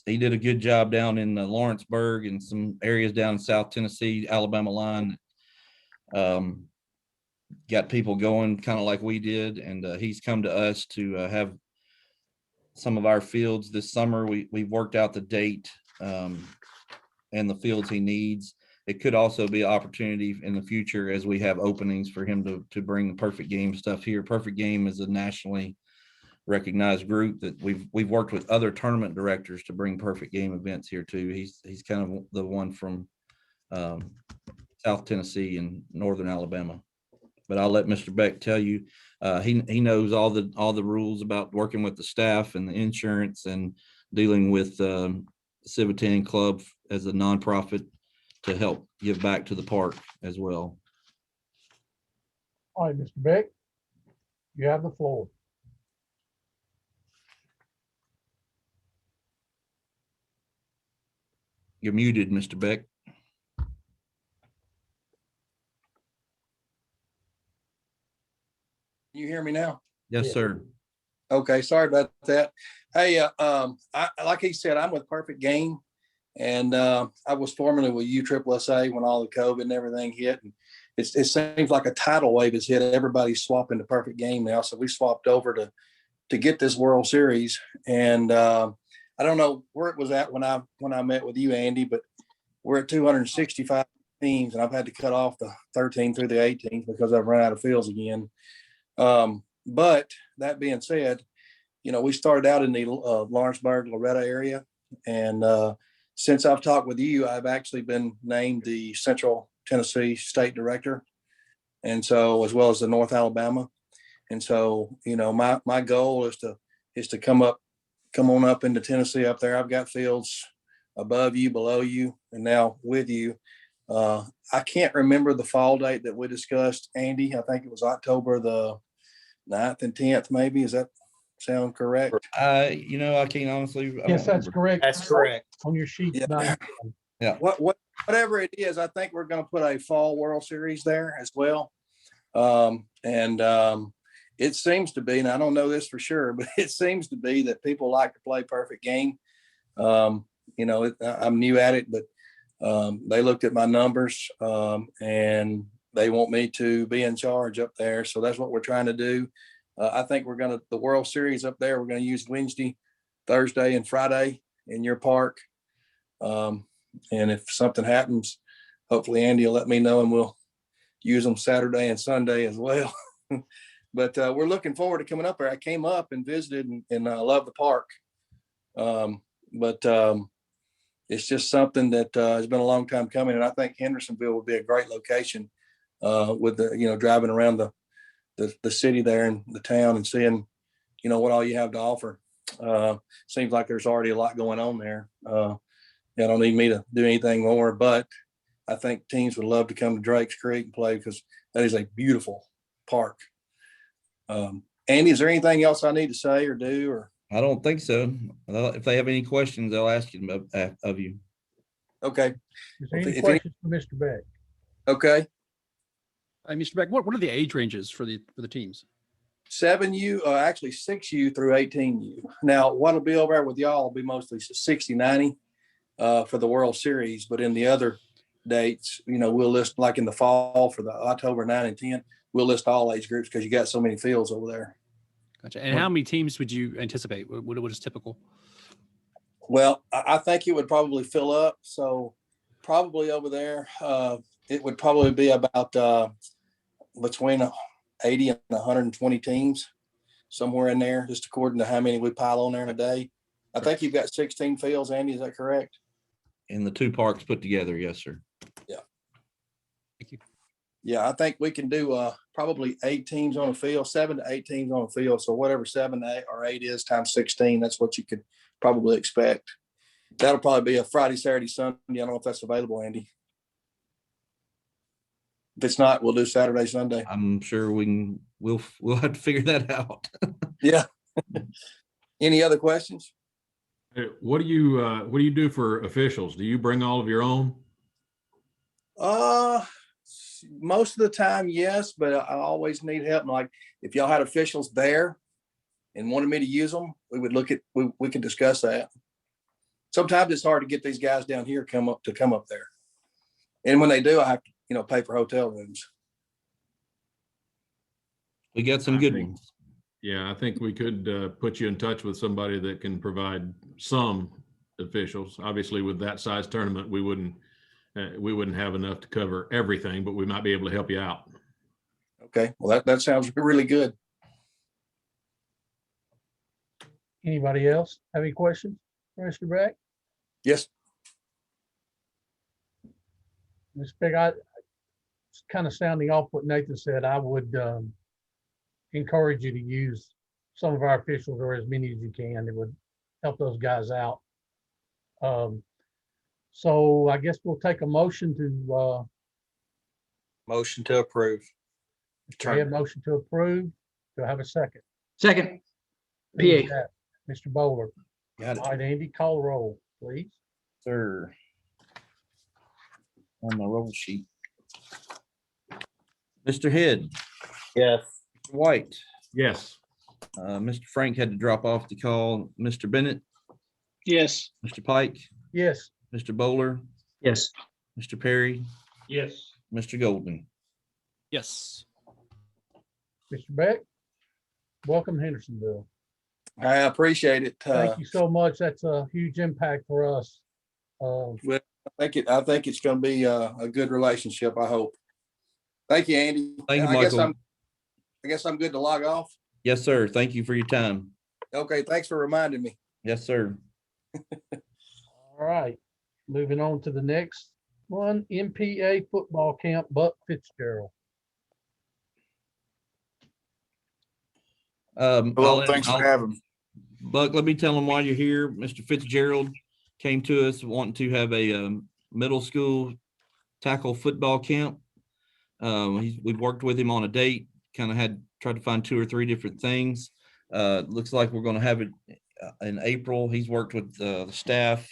he did a good job down in Lawrenceburg and some areas down in South Tennessee, Alabama line. Got people going kind of like we did. And he's come to us to have some of our fields this summer. We've worked out the date and the fields he needs. It could also be an opportunity in the future as we have openings for him to bring the Perfect Game stuff here. Perfect Game is a nationally recognized group that we've worked with other tournament directors to bring Perfect Game events here too. He's kind of the one from South Tennessee and Northern Alabama. But I'll let Mr. Beck tell you, he knows all the rules about working with the staff and the insurance and dealing with Civic Club as a nonprofit to help give back to the park as well. All right, Mr. Beck, you have the floor. You're muted, Mr. Beck. You hear me now? Yes, sir. Okay, sorry about that. Hey, like he said, I'm with Perfect Game, and I was formerly with USSSA when all the COVID and everything hit. And it seems like a tidal wave has hit. Everybody's swapping to Perfect Game now, so we swapped over to get this World Series. And I don't know where it was at when I met with you, Andy, but we're at 265 teams, and I've had to cut off the 13 through the 18 because I've run out of fields again. But that being said, we started out in the Lawrenceburg, Loretta area. And since I've talked with you, I've actually been named the Central Tennessee State Director. And so, as well as the North Alabama. And so, my goal is to come on up into Tennessee up there. I've got fields above you, below you, and now with you. I can't remember the fall date that we discussed, Andy. I think it was October the 9th and 10th, maybe. Does that sound correct? I can't honestly. Yes, that's correct. That's correct. On your sheet. Yeah. Yeah. Whatever it is, I think we're going to put a fall World Series there as well. It seems to be, and I don't know this for sure, but it seems to be that people like to play Perfect Game. I'm new at it, but they looked at my numbers and they want me to be in charge up there. So that's what we're trying to do. I think the World Series up there, we're going to use Wednesday, Thursday, and Friday in your park. And if something happens, hopefully Andy will let me know and we'll use them Saturday and Sunday as well. But we're looking forward to coming up there. I came up and visited and I love the park. But it's just something that has been a long time coming. And I think Hendersonville would be a great location with driving around the city there and the town and seeing, what all you have to offer. Seems like there's already a lot going on there. I don't need me to do anything more, but I think teams would love to come to Drake's Creek and play because that is a beautiful park. Andy, is there anything else I need to say or do? Or I don't think so. If they have any questions, they'll ask you of you. Okay. Is there any questions for Mr. Beck? Okay. Mr. Beck, what are the age ranges for the teams? 7U, actually 6U through 18U. Now, what'll be over there with y'all will be mostly 60, 90 for the World Series, but in the other dates, we'll list, like in the fall for the October 9 and 10, we'll list all age groups because you got so many fields over there. Gotcha. And how many teams would you anticipate? What is typical? Well, I think it would probably fill up. So probably over there, it would probably be about between 80 and 120 teams. somewhere in there, just according to how many we pile on there in a day. I think you've got 16 fields, Andy, is that correct? In the 2 parks put together, yes, sir. Yeah, I think we can do probably 8 teams on a field, 7 to 8 teams on a field. So whatever 7 to 8 or 8 is times 16, that's what you could probably expect. That'll probably be a Friday, Saturday, Sunday. I don't know if that's available, Andy. If it's not, we'll do Saturday, Sunday. I'm sure we'll have to figure that out. Yeah. Any other questions? What do you do for officials? Do you bring all of your own? Most of the time, yes, but I always need help. Like if y'all had officials there and wanted me to use them, we would we can discuss that. Sometimes it's hard to get these guys down here come up there. And when they do, I have to, pay for hotel rooms. We got some good ones. Yeah, I think we could put you in touch with somebody that can provide some officials. Obviously, with that size tournament, we wouldn't have enough to cover everything, but we might be able to help you out. Okay, well, that sounds really good. Anybody else have any questions for Mr. Beck? Yes. Ms. Beck, I kind of sounding off what Nathan said, I would encourage you to use some of our officials or as many as you can. It would help those guys out. So I guess we'll take a motion to Motion to approve. a motion to approve. Do I have a second? Second. Who's PA. that? Mr. Bowler. Got it. All right, Andy, call roll, please. Sir. On my roll sheet. Mr. Head. Yes. Mr. White. Yes. Mr. Frank had to drop off the call. Mr. Bennett. Yes. Mr. Pike. Yes. Mr. Bowler. Yes. Mr. Perry. Yes. Mr. Golden. Yes. Mr. Beck, welcome to Hendersonville. I appreciate it. Thank you so much. That's a huge impact for us. Well, I think it's going to be a good relationship. I hope. Thank you, Andy. Thank you, Michael. I guess I'm good to log off. Yes, sir. Thank you for your time. Okay, thanks for reminding me. Yes, sir. All right, moving on to the next one, MPA football camp, Buck Fitzgerald. Hello, thanks for having me. Buck, let me tell him why you're here. Mr. Fitzgerald came to us wanting to have a middle school tackle football camp. We've worked with him on a date, kind of tried to find 2 or 3 different things. Looks like we're going to have it in April. He's worked with the staff.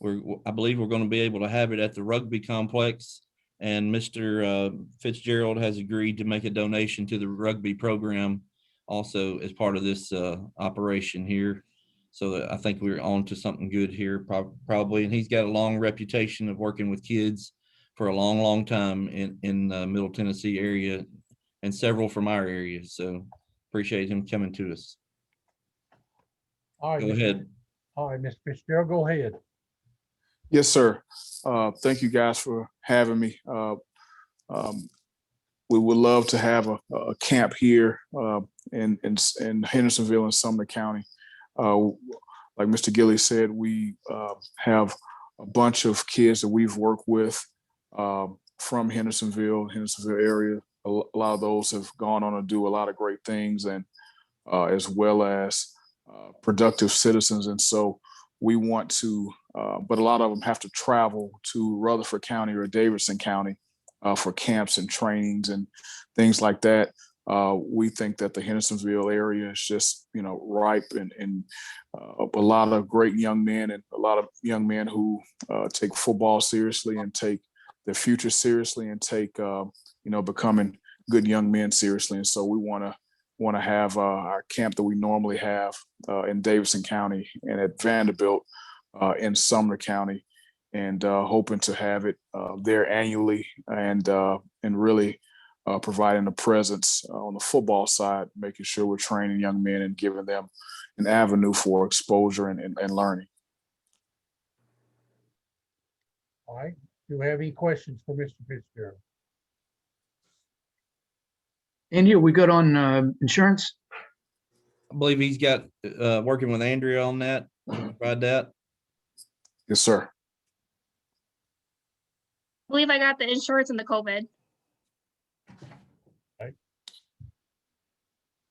I believe we're going to be able to have it at the rugby complex. And Mr. Fitzgerald has agreed to make a donation to the rugby program also as part of this operation here. So I think we're on to something good here probably. And he's got a long reputation of working with kids for a long, long time in the Middle Tennessee area and several from our area. So appreciate him coming to us. All right. Go ahead. All right, Mr. Fitzgerald, go ahead. Yes, sir. Thank you guys for having me. We would love to have a camp here in Hendersonville and Sumner County. Like Mr. Gilly said, we have a bunch of kids that we've worked with from Hendersonville area. A lot of those have gone on to do a lot of great things, and as well as productive citizens. And so we want to, but a lot of them have to travel to Rutherford County or Davidson County for camps and trainings and things like that. We think that the Hendersonville area is just, ripe and a lot of great young men and a lot of young men who take football seriously and take their future seriously and take, becoming good young men seriously. And so we want to have our camp that we normally have in Davidson County and at Vanderbilt in Sumner County, and hoping to have it there annually and really providing a presence on the football side, making sure we're training young men and giving them an avenue for exposure and learning. All right. Do we have any questions for Mr. Fitzgerald? Andy, are we good on insurance? I believe he's got, working with Andrea on that, provide that. Yes, sir. I believe I got the insurance and the COVID.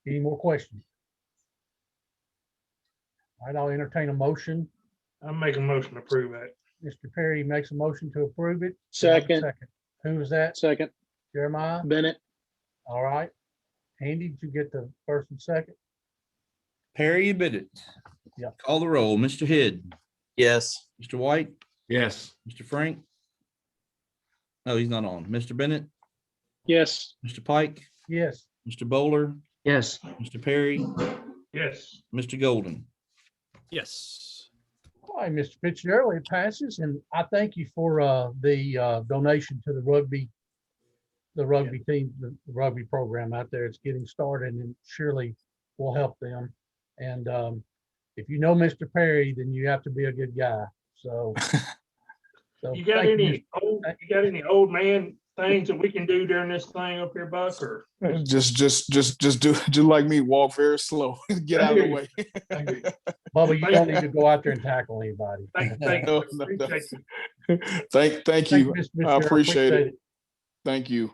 Any more questions? All right, I'll entertain a motion. I'll make a motion to approve that. Mr. Perry makes a motion to approve it. Second. Who was that? Second. Jeremiah? Bennett. All right. Andy, did you get the first and second? Perry Bennett. Yeah. Call the roll. Mr. Hidd. Yes. Mr. White. Yes. Mr. Frank. No, he's not on. Mr. Bennett. Yes. Mr. Pike. Yes. Mr. Bowler. Yes. Mr. Perry. Yes. Mr. Golden. Yes. All right, Mr. Fitzgerald, it passes, and I thank you for the donation to the rugby team, the rugby program out there. It's getting started and surely will help them. And if you know Mr. Perry, then you have to be a good guy. So, You got thank any old man things that we can do during this thing up here, Buck? Or Just do like me, walk very slow, get out of the way. Bubba, you don't need to go out there and tackle anybody. Thank No, you. no, no. Appreciate you. Thank you. Mr. I Fitzgerald. appreciate it. Thank you.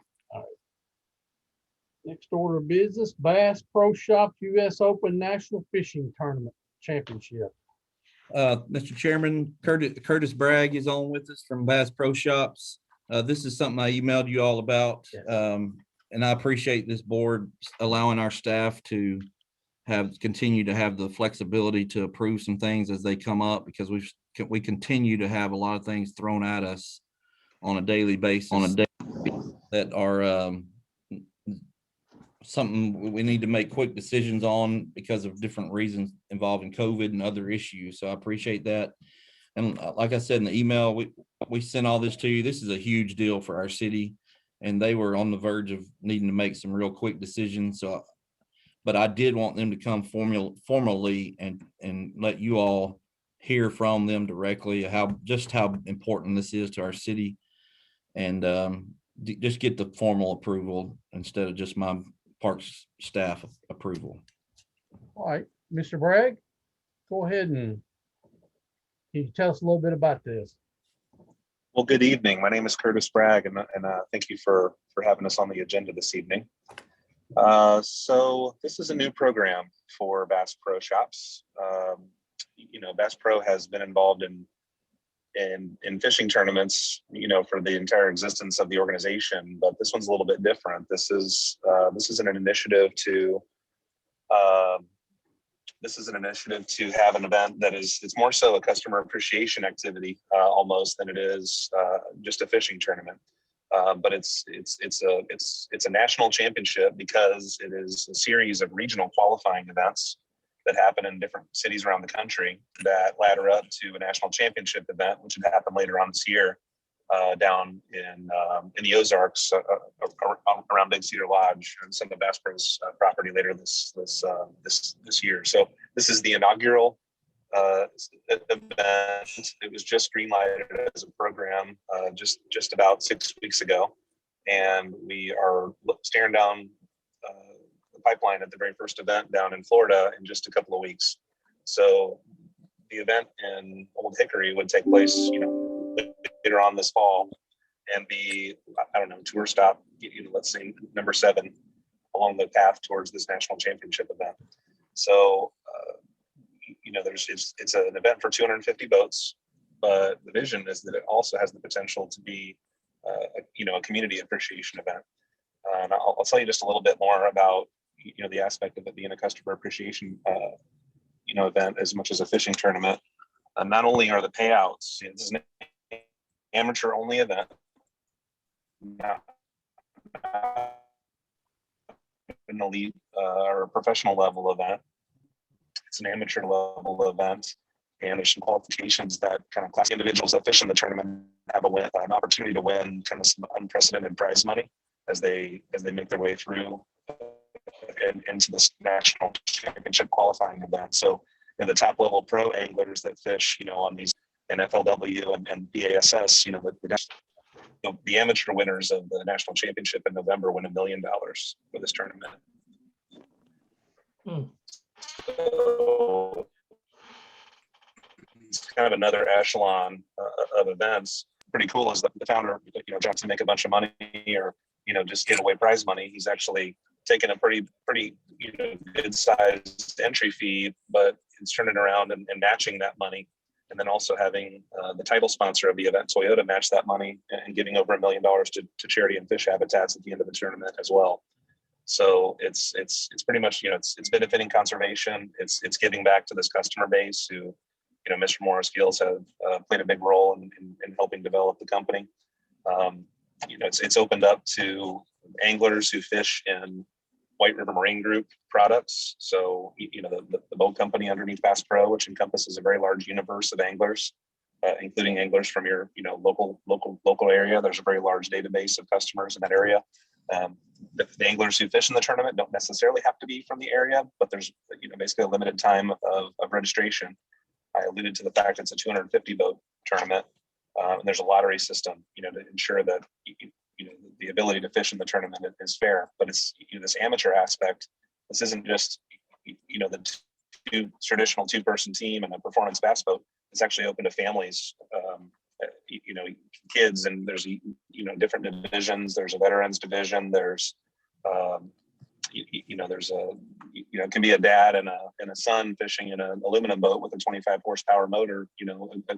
Next order of business, Bass Pro Shops U.S. Open National Fishing Tournament Championship. Mr. Chairman, Curtis Bragg is on with us from Bass Pro Shops. This is something I emailed you all about. And I appreciate this board allowing our staff to continue to have the flexibility to approve some things as they come up, because we continue to have a lot of things thrown at us on a daily basis that are something we need to make quick decisions on because of different reasons involving COVID and other issues. So I appreciate that. And like I said in the email, we sent all this to you. This is a huge deal for our city, and they were on the verge of needing to make some real quick decisions. So, but I did want them to come formally and let you all hear from them directly how important this is to our city, and just get the formal approval instead of just my parks staff approval. All right, Mr. Bragg, go ahead and can you tell us a little bit about this? Well, good evening. My name is Curtis Bragg, and thank you for having us on the agenda this evening. So this is a new program for Bass Pro Shops. Bass Pro has been involved in fishing tournaments, for the entire existence of the organization, but this one's a little bit different. This is an initiative to have an event that it's more so a customer appreciation activity almost than it is just a fishing tournament. But it's a national championship because it is a series of regional qualifying events that happen in different cities around the country that ladder up to a national championship event, which would happen later on this year down in the Ozarks around Big Cedar Lodge and some of Bass Pro's property later this year. So this is the inaugural event. It was just greenlighted as a program just about 6 weeks ago, and we are staring down the pipeline at the very first event down in Florida in just a couple of weeks. So the event in Old Hickory would take place, later on this fall, and be, tour stop, let's say number 7 along the path towards this national championship event. So, it's an event for 250 boats, but the vision is that it also has the potential to be, a community appreciation event. And I'll tell you just a little bit more about, the aspect of it being a customer appreciation, event as much as a fishing tournament. Not only are the payouts, this is an amateur only event, an elite or a professional level event. It's an amateur level event, and there's some qualifications that kind of class individuals that fish in the tournament have an opportunity to win kind of some unprecedented prize money as they make their way through into this national championship qualifying event. So, the top level pro anglers that fish, on these NFLW and BASS, the amateur winners of the national championship in November win $1 million for this tournament. So it's kind of another echelon of events. Pretty cool is that the founder, trying to make a bunch of money or, just give away prize money. He's actually taken a pretty good sized entry fee, but it's turning around and matching that money. And then also having the title sponsor of the event, Toyota, match that money and giving over $1 million to charity and fish habitats at the end of the tournament as well. So it's pretty much, it's benefiting conservation. It's giving back to this customer base who, Mr. Morris Gills have played a big role in helping develop the company. It's opened up to anglers who fish in White River Marine Group products. So, the boat company underneath Bass Pro, which encompasses a very large universe of anglers, including anglers from your, local area. There's a very large database of customers in that area. The anglers who fish in the tournament don't necessarily have to be from the area, but there's, basically a limited time of registration. I alluded to the fact it's a 250 boat tournament, and there's a lottery system, to ensure that the ability to fish in the tournament is fair. But it's this amateur aspect. This isn't just the traditional two-person team and a performance bass boat. It's actually open to families, kids, and there's different divisions. There's a veterans division. There's there's it can be a dad and a son fishing in an aluminum boat with a 25 horsepower motor,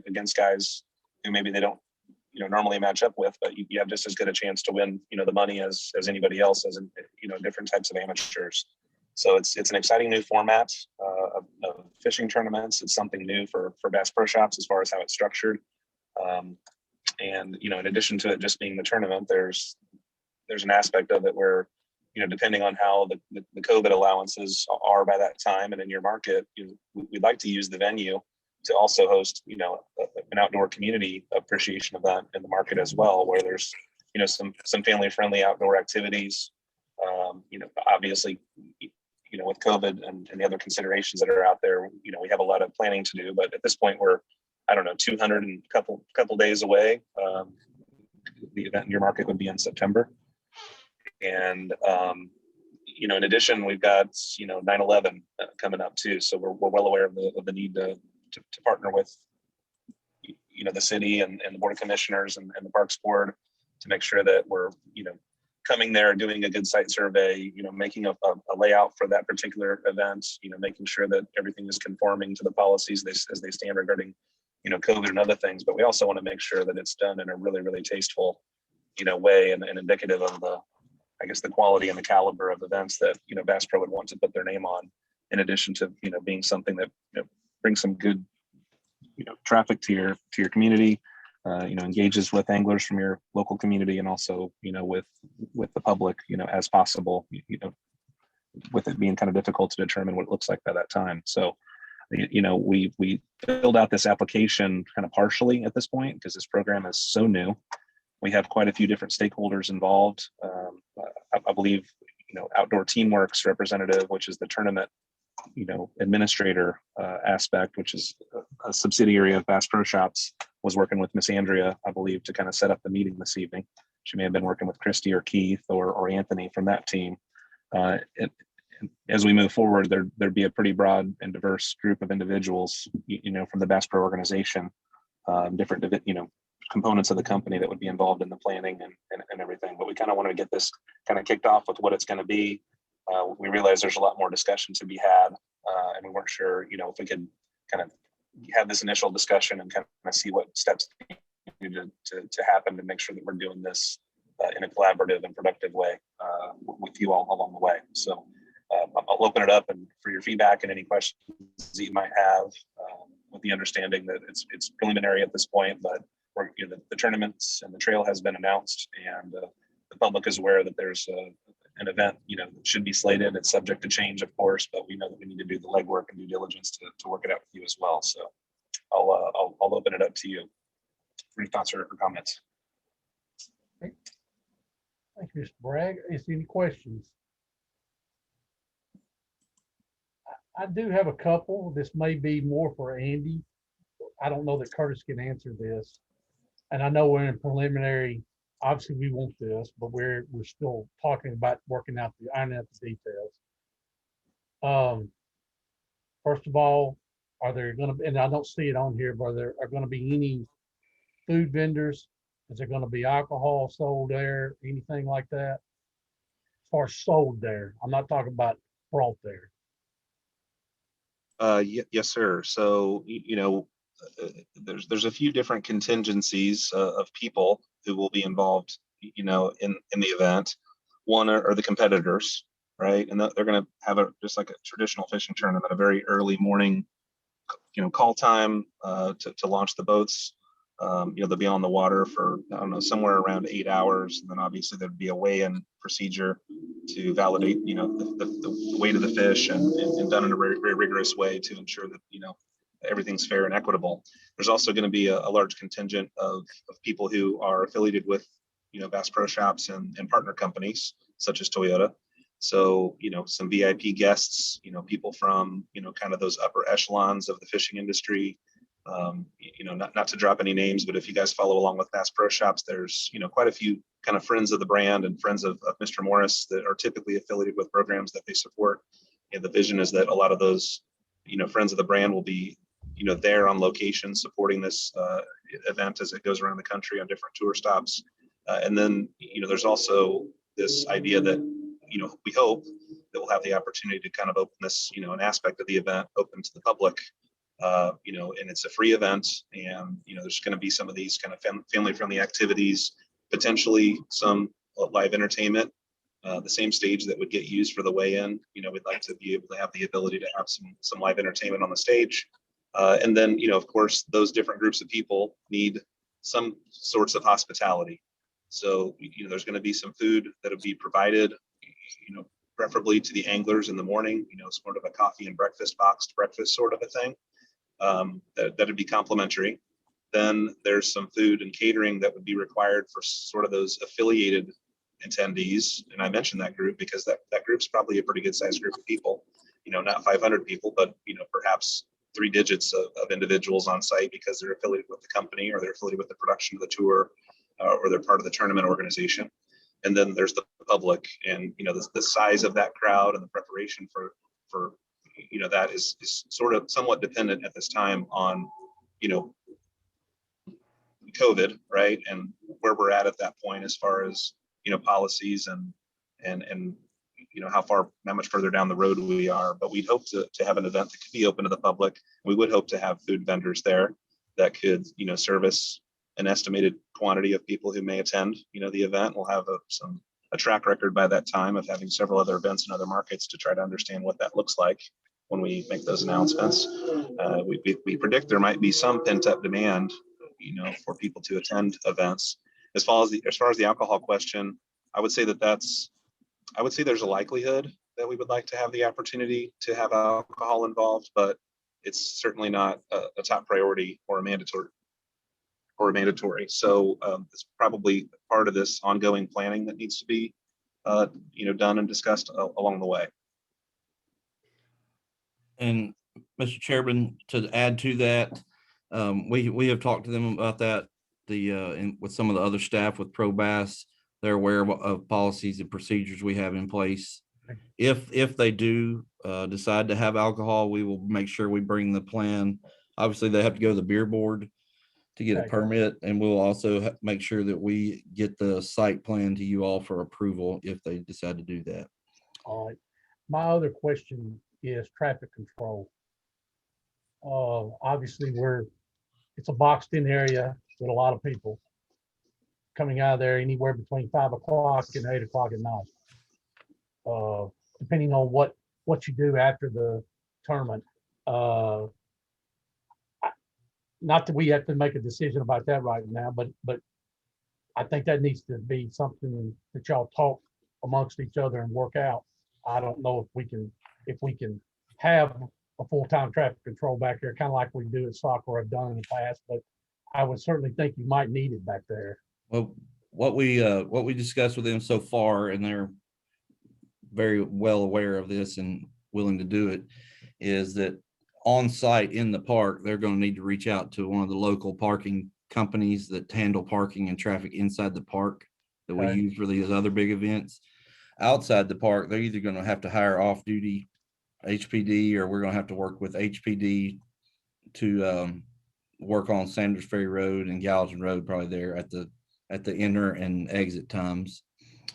against guys who maybe they don't, normally match up with, but you have just as good a chance to win, the money as anybody else, as in, different types of amateurs. So it's an exciting new format of fishing tournaments. It's something new for Bass Pro Shops as far as how it's structured. And, in addition to it just being the tournament, there's an aspect of it where, depending on how the COVID allowances are by that time and in your market, we'd like to use the venue to also host, an outdoor community appreciation event in the market as well, where there's, some family-friendly outdoor activities. Obviously, with COVID and the other considerations that are out there, we have a lot of planning to do. But at this point, we're, 200 and couple days away. The event in your market would be in September. And, in addition, we've got, 9/11 coming up too. So we're well aware of the need to partner with, the city and the Board of Commissioners and the Parks Board to make sure that we're, coming there, doing a good site survey, making a layout for that particular event, making sure that everything is conforming to the policies as they stand regarding, COVID and other things. But we also want to make sure that it's done in a really, really tasteful, way and indicative of the quality and the caliber of events that, Bass Pro would want to put their name on, in addition to, being something that, brings some good, traffic to your community, engages with anglers from your local community, and also, with the public, as possible, with it being kind of difficult to determine what it looks like by that time. So, we filled out this application kind of partially at this point because this program is so new. We have quite a few different stakeholders involved. I believe, Outdoor Teamworks representative, which is the tournament, administrator aspect, which is a subsidiary of Bass Pro Shops, was working with Miss Andrea, I believe, to kind of set up the meeting this evening. She may have been working with Christy or Keith or Anthony from that team. As we move forward, there'd be a pretty broad and diverse group of individuals, from the Bass Pro organization, different, components of the company that would be involved in the planning and everything. But we kind of want to get this kind of kicked off with what it's going to be. We realize there's a lot more discussion to be had, and we weren't sure, if we could kind of have this initial discussion and kind of see what steps needed to happen to make sure that we're doing this in a collaborative and productive way with you all along the way. So I'll open it up and for your feedback and any questions that you might have, with the understanding that it's preliminary at this point, but we're, the tournaments and the trail has been announced, and the public is aware that there's an event, that should be slated. It's subject to change, of course, but we know that we need to do the legwork and due diligence to work it out with you as well. So I'll open it up to you for your thoughts or comments. Thank you, Mr. Bragg. Is there any questions? I do have a couple. This may be more for Andy. I don't know that Curtis can answer this. And I know we're in preliminary. Obviously, we want this, but we're still talking about ironing out the details. First of all, are there gonna be, and I don't see it on here, but there are gonna be any food vendors? Is there gonna be alcohol sold there, anything like that? As far as sold there, I'm not talking about brought there. Yes, sir. So, there's a few different contingencies of people who will be involved, in the event. One are the competitors, right? And they're going to have just like a traditional fishing tournament, a very early morning, call time to launch the boats. They'll be on the water for, I don't know, somewhere around 8 hours. And then obviously there'd be a weigh-in procedure to validate, the weight of the fish and done in a very, very rigorous way to ensure that, everything's fair and equitable. There's also going to be a large contingent of people who are affiliated with, Bass Pro Shops and partner companies such as Toyota. So, some VIP guests, people from, kind of those upper echelons of the fishing industry. Not to drop any names, but if you guys follow along with Bass Pro Shops, there's, quite a few kind of friends of the brand and friends of Mr. Morris that are typically affiliated with programs that they support. And the vision is that a lot of those, friends of the brand will be, there on location supporting this event as it goes around the country on different tour stops. And then, there's also this idea that, we hope that we'll have the opportunity to kind of open this, an aspect of the event open to the public. And it's a free event, and there's going to be some of these kind of family-friendly activities, potentially some live entertainment, the same stage that would get used for the weigh-in. We'd like to be able to have the ability to have some live entertainment on the stage, and then of course those different groups of people need some sorts of hospitality. So there's going to be some food that'll be provided, preferably to the anglers in the morning. Sort of a coffee and breakfast, boxed breakfast sort of a thing. That'd be complimentary. Then there's some food and catering that would be required for sort of those affiliated attendees. And I mentioned that group because that group's probably a pretty good sized group of people, not 500 people, but, perhaps 3 digits of individuals on site because they're affiliated with the company or they're affiliated with the production of the tour or they're part of the tournament organization. And then there's the public, and, the size of that crowd and the preparation for that is sort of somewhat dependent at this time on, COVID, right? And where we're at that point as far as, policies and how much further down the road we are. But we'd hope to have an event that could be open to the public. We would hope to have food vendors there that could, service an estimated quantity of people who may attend, the event. We'll have a track record by that time of having several other events in other markets to try to understand what that looks like when we make those announcements. We predict there might be some pent up demand, for people to attend events. As far as the alcohol question, I would say there's a likelihood that we would like to have the opportunity to have alcohol involved, but it's certainly not a top priority or a mandatory. So it's probably part of this ongoing planning that needs to be, done and discussed along the way. And Mr. Chairman, to add to that, we have talked to them about that. With some of the other staff with Pro Bass, they're aware of policies and procedures we have in place. If they do decide to have alcohol, we will make sure we bring the plan. Obviously, they have to go to the beer board to get a permit, and we'll also make sure that we get the site plan to you all for approval if they decide to do that. All right. My other question is traffic control. Obviously it's a boxed in area with a lot of people coming out of there anywhere between 5 o'clock and 8 o'clock at night. Depending on what you do after the tournament. Not that we have to make a decision about that right now, but I think that needs to be something that y'all talk amongst each other and work out. I don't know if we can have a full-time traffic control back there, kind of like we do at soccer or have done in the past, but I would certainly think you might need it back there. Well, what we discussed with them so far, and they're very well aware of this and willing to do it, is that on site in the park, they're going to need to reach out to one of the local parking companies that handle parking and traffic inside the park that we use for these other big events. Outside the park, they're either going to have to hire off-duty HPD, or we're gonna have to work with HPD to work on Sanders Ferry Road and Gallatin Road, probably there at the enter and exit times.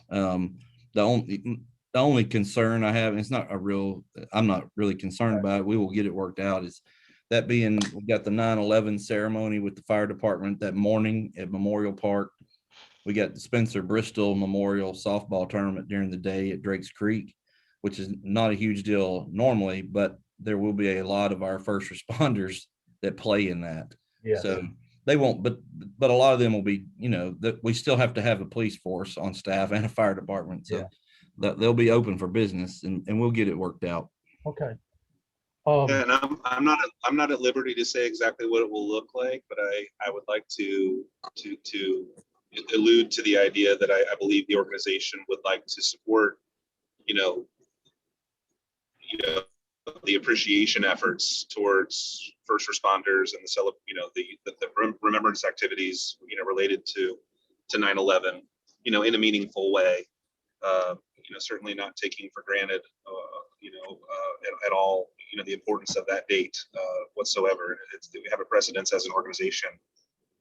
The only concern I have, and it's not I'm not really concerned about it, we will get it worked out, is that being, we got the 9/11 ceremony with the fire department that morning at Memorial Park. We got the Spencer Bristol Memorial softball tournament during the day at Drakes Creek, which is not a huge deal normally, but there will be a lot of our first responders that play in that. Yeah. So they won't, but a lot of them will be, that we still have to have a police force on staff and a fire department. So that they'll be open for business, and we'll get it worked out. Okay. Yeah, and I'm not at liberty to say exactly what it will look like, but I would like to allude to the idea that I believe the organization would like to support, the appreciation efforts towards first responders and the remembrance activities, related to 9/11, in a meaningful way. Certainly not taking for granted, at all, the importance of that date whatsoever. We have a precedence as an organization,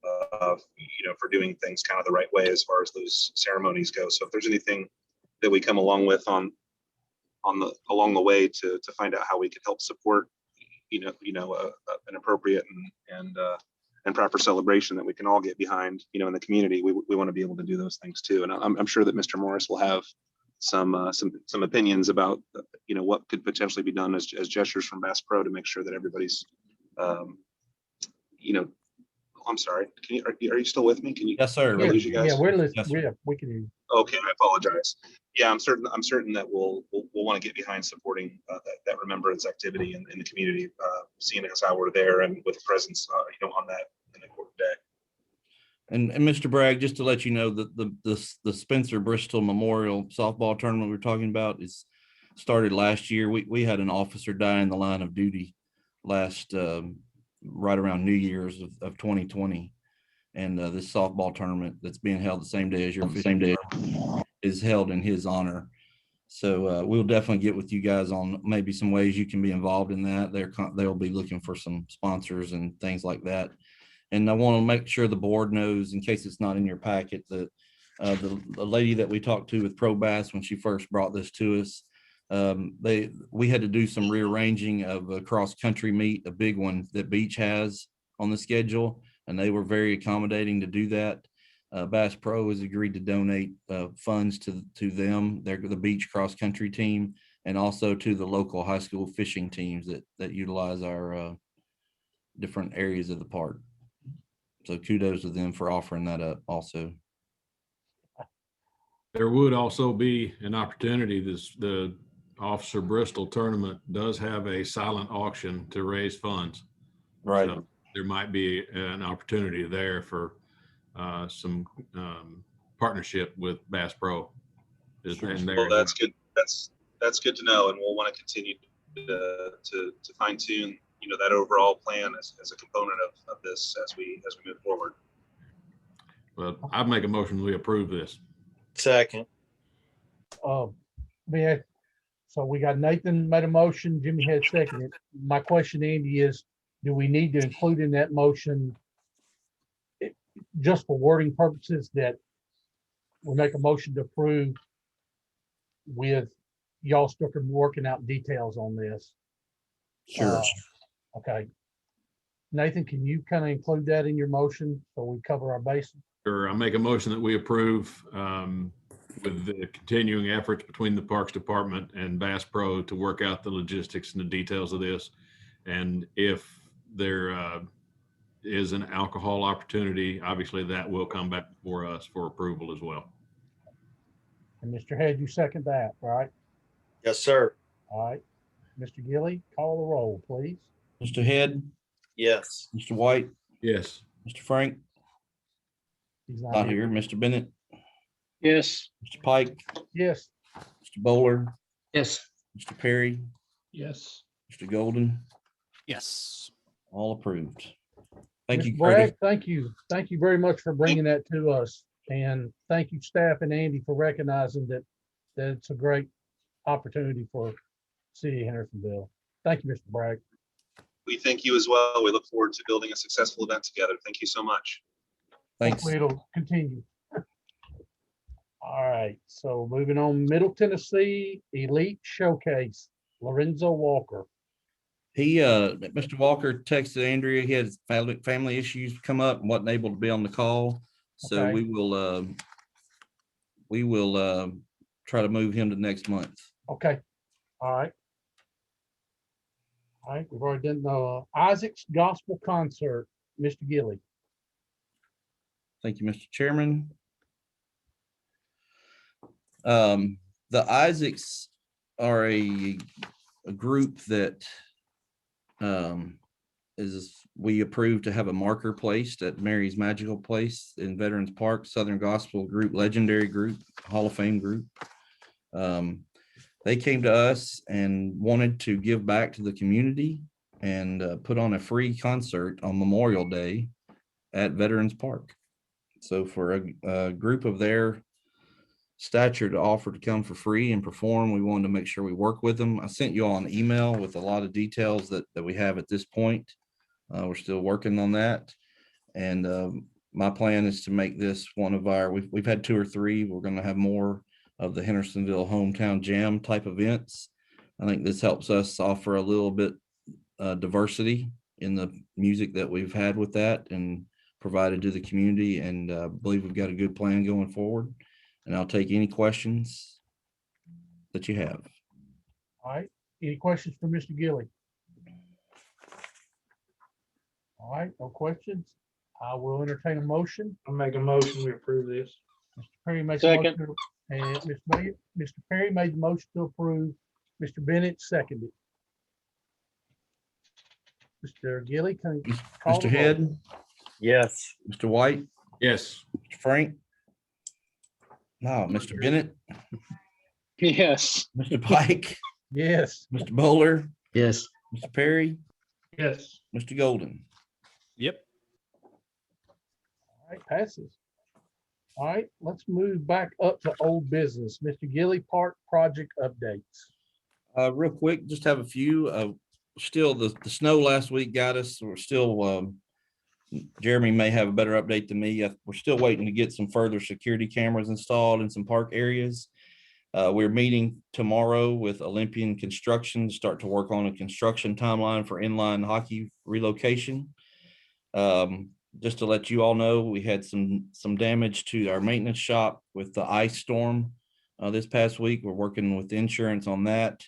for doing things kind of the right way as far as those ceremonies go. So if there's anything that we come along with along the way to find out how we could help support, an appropriate and proper celebration that we can all get behind, in the community, we want to be able to do those things too. And I'm sure that Mr. Morris will have some opinions about, what could potentially be done as gestures from Bass Pro to make sure that everybody's, I'm sorry. Are you still with me? Can you? Yes, sir. Did I lose you guys? Yeah, we're listening. Yes, We can hear you. Okay, I apologize. Yeah, I'm certain that we'll want to get behind supporting that remembrance activity in the community, seeing as how we're there and with presence, on that an important day. And Mr. Bragg, just to let you know that the Spencer Bristol Memorial softball tournament we're talking about is started last year. We had an officer die in the line of duty last right around New Year's of 2020, and this softball tournament that's being held the same day as your fishing tournament is held in his honor. So we'll definitely get with you guys on maybe some ways you can be involved in that. They'll be looking for some sponsors and things like that. And I want to make sure the board knows, in case it's not in your packet, that the lady that we talked to with Pro Bass when she first brought this to us, we had to do some rearranging of a cross country meet, a big one that Beach has on the schedule, and they were very accommodating to do that. Bass Pro has agreed to donate funds to them. They're the Beach cross country team, and also to the local high school fishing teams that utilize our different areas of the park. So kudos to them for offering that up also. There would also be an opportunity. The Officer Bristol tournament does have a silent auction to raise funds. Right. So there might be an opportunity there for some partnership with Bass Pro. Well, that's good. That's good to know, and we'll want to continue to fine tune, that overall plan as a component of this as we move forward. Well, I'd make a motion we approve this. Second. So we got Nathan made a motion, Jimmy had seconded. My question, Andy, is do we need to include in that motion, just for wording purposes, that we make a motion to approve with y'all still working out details on this? Sure. Okay. Nathan, can you kind of include that in your motion so we cover our bases? Sure. I make a motion that we approve with the continuing efforts between the Parks Department and Bass Pro to work out the logistics and the details of this. And if there is an alcohol opportunity, obviously that will come back before us for approval as well. And Mr. Head, you second that, right? Yes, sir. All right. Mr. Gilly, call the roll, please. Mr. Head? Yes. Mr. White? Yes. Mr. Frank? He's Not here. Mr. Bennett? Yes. Mr. Pike? Yes. Mr. Bowler? Yes. Mr. Perry? Yes. Mr. Golden? Yes. All approved. Thank you, Mr. Greg. Bragg, thank you. Thank you very much for bringing that to us. And thank you, staff and Andy, for recognizing that it's a great opportunity for city of Hendersonville. Thank you, Mr. Bragg. We thank you as well. We look forward to building a successful event together. Thank you so much. Thanks. Hopefully it'll continue. All right, so moving on, Middle Tennessee Elite Showcase, Lorenzo Walker. He, Mr. Walker texted Andrea. He had family issues come up and wasn't able to be on the call. So Okay. we will try to move him to next month. Okay, all right. All right, we've already done Isaac's Gospel Concert, Mr. Gilly. Thank you, Mr. Chairman. The Isaacs are a group that we approved to have a marker placed at Mary's Magical Place in Veterans Park, Southern Gospel group, legendary group, Hall of Fame group. They came to us and wanted to give back to the community and put on a free concert on Memorial Day at Veterans Park. So for a group of their stature to offer to come for free and perform, we wanted to make sure we work with them. I sent you all an email with a lot of details that we have at this point. We're still working on that. And my plan is to make this one of our, we've had 2 or 3. We're going to have more of the Hendersonville hometown jam type events. I think this helps us offer a little bit diversity in the music that we've had with that and provided to the community. And I believe we've got a good plan going forward. And I'll take any questions that you have. All right, any questions for Mr. Gilly? All right, no questions. I will entertain a motion. I'll make a motion, we approve this. Mr. Perry makes a Second. motion, and Mr. Perry made the motion to approve. Mr. Bennett seconded. Mr. Gilly, can you call Mr. the roll? Head? Yes. Mr. White? Yes. Mr. Frank? No, Mr. Bennett? Yes. Mr. Pike? Yes. Mr. Bowler? Yes. Mr. Perry? Yes. Mr. Golden? Yep. All right, passes. All right, let's move back up to old business. Mr. Gilly, park project updates. Real quick, just have a few. Still, the snow last week got us. We're still, Jeremy may have a better update than me. We're still waiting to get some further security cameras installed in some park areas. We're meeting tomorrow with Olympian Construction to start to work on a construction timeline for inline hockey relocation. Just to let you all know, we had some damage to our maintenance shop with the ice storm this past week. We're working with insurance on that.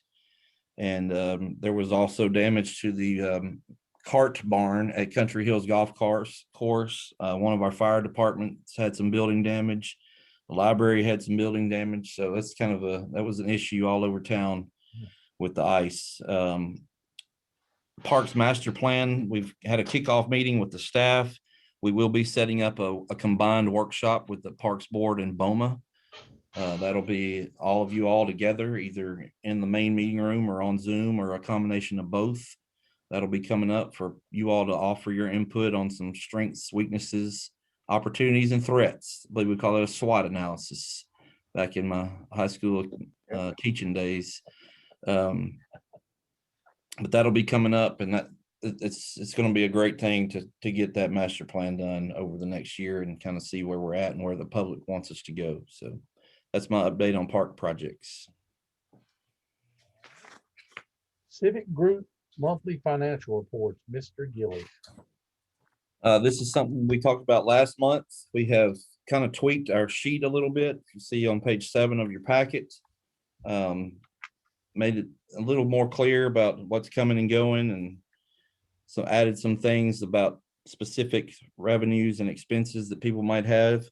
And there was also damage to the cart barn at Country Hills Golf Course. One of our fire departments had some building damage. The library had some building damage. So that's kind of that was an issue all over town with the ice. Parks master plan, we've had a kickoff meeting with the staff. We will be setting up a combined workshop with the Parks Board and BOMA. That'll be all of you all together, either in the main meeting room or on Zoom or a combination of both. That'll be coming up for you all to offer your input on some strengths, weaknesses, opportunities, and threats. I believe we call it a SWOT analysis back in my high school teaching days. But that'll be coming up, and it's going to be a great thing to get that master plan done over the next year and kind of see where we're at and where the public wants us to go. So that's my update on park projects. Civic Group monthly financial reports, Mr. Gilly. This is something we talked about last month. We have kind of tweaked our sheet a little bit. You see on page 7 of your packet, made it a little more clear about what's coming and going, and so added some things about specific revenues and expenses that people might have.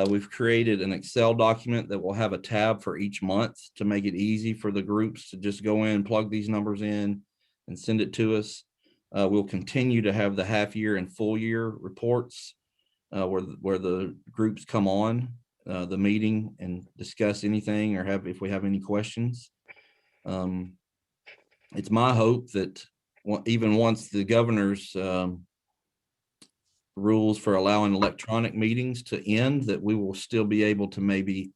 We've created an Excel document that will have a tab for each month to make it easy for the groups to just go in, plug these numbers in, and send it to us. We'll continue to have the half year and full year reports where the groups come on the meeting and discuss anything or if we have any questions. It's my hope that even once the governor's rules for allowing electronic meetings to end, that we will still be able to maybe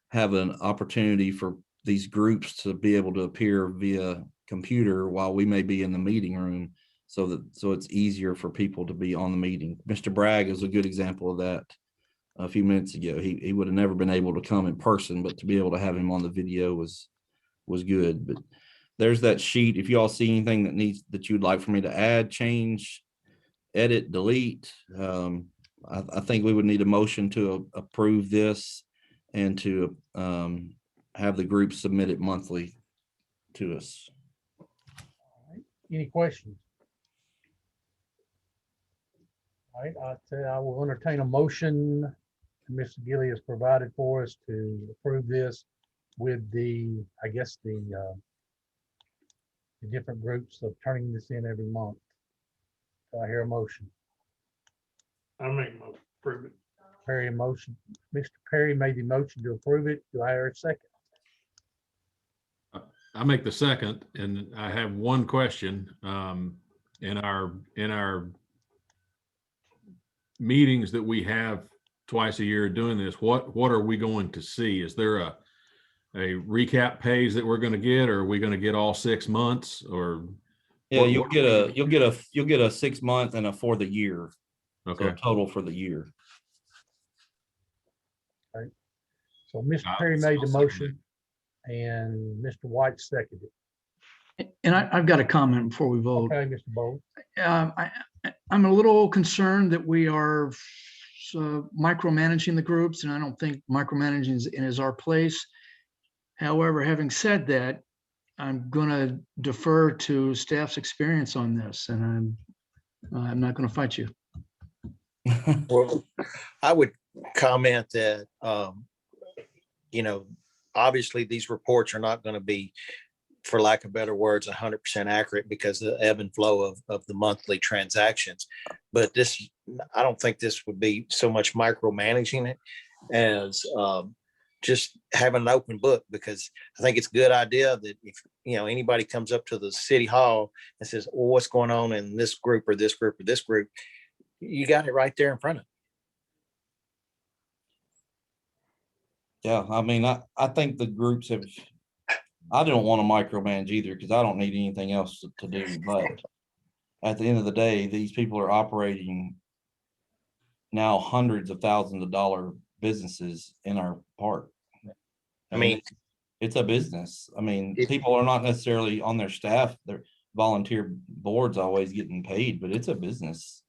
have an opportunity for these groups to be able to appear via computer while we may be in the meeting room, so it's easier for people to be on the meeting. Mr. Bragg is a good example of that. A few minutes ago, he would have never been able to come in person, but to be able to have him on the video was good. But there's that sheet. If you all see anything that you'd like for me to add, change, edit, delete, I think we would need a motion to approve this and to have the group submit it monthly to us. Any questions? All right, I will entertain a motion. Mr. Gilly has provided for us to approve this with the different groups of turning this in every month. Do I hear a motion? I make a motion, approve it. Perry, a motion. Mr. Perry made the motion to approve it. Do I hear a second? I make the second, and I have one question. In our meetings that we have twice a year doing this, what are we going to see? Is there a recap page that we're going to get, or are we going to get all 6 months? Or yeah, you'll get a 6 month and a for the year. Okay. So total for the year. All right. So Mr. Perry made the motion and Mr. White seconded it. And I've got a comment before we vote. Okay, Mr. Bold. I'm a little concerned that we are micromanaging the groups, and I don't think micromanaging is our place. However, having said that, I'm going to defer to staff's experience on this, and I'm not going to fight you. Well, I would comment that, obviously these reports are not going to be, for lack of better words, 100% accurate because of the ebb and flow of the monthly transactions. But I don't think this would be so much micromanaging it as just having an open book, because I think it's a good idea that if anybody comes up to the city hall and says, well, what's going on in this group or this group or this group, you got it right there in front of you. Yeah, I mean, I think the groups have, I don't want to micromanage either because I don't need anything else to do. But at the end of the day, these people are operating now hundreds of thousands of dollar businesses in our park. I mean, it's a business. I mean, people are not necessarily on their staff. Their volunteer boards always getting paid, but it's a business.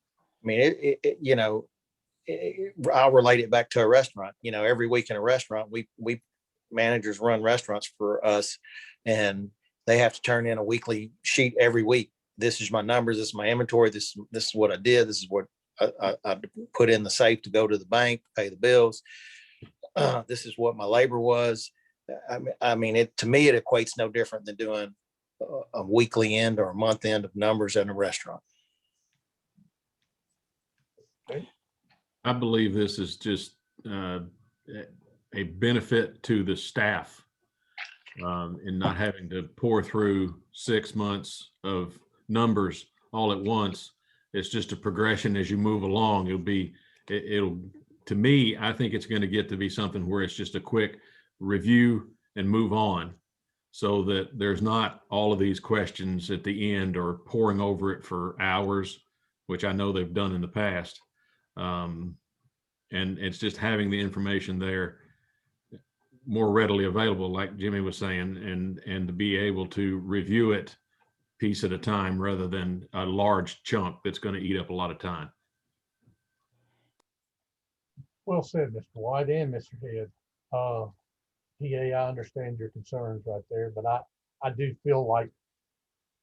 I mean, I'll relate it back to a restaurant. Every week in a restaurant, we managers run restaurants for us, and they have to turn in a weekly sheet every week. This is my numbers. This is my inventory. This is what I did. This is what I put in the safe to go to the bank, pay the bills. This is what my labor was. I mean, to me, it equates no different than doing a weekly end or a month end of numbers in a restaurant. I believe this is just a benefit to the staff in not having to pour through 6 months of numbers all at once. It's just a progression as you move along. It'll to me, I think it's going to get to be something where it's just a quick review and move on, so that there's not all of these questions at the end or poring over it for hours, which I know they've done in the past. And it's just having the information there more readily available, like Jimmy was saying, and to be able to review it piece at a time rather than a large chunk that's going to eat up a lot of time. Well said, Mr. White and Mr. Head. PA, I understand your concerns right there, but I do feel like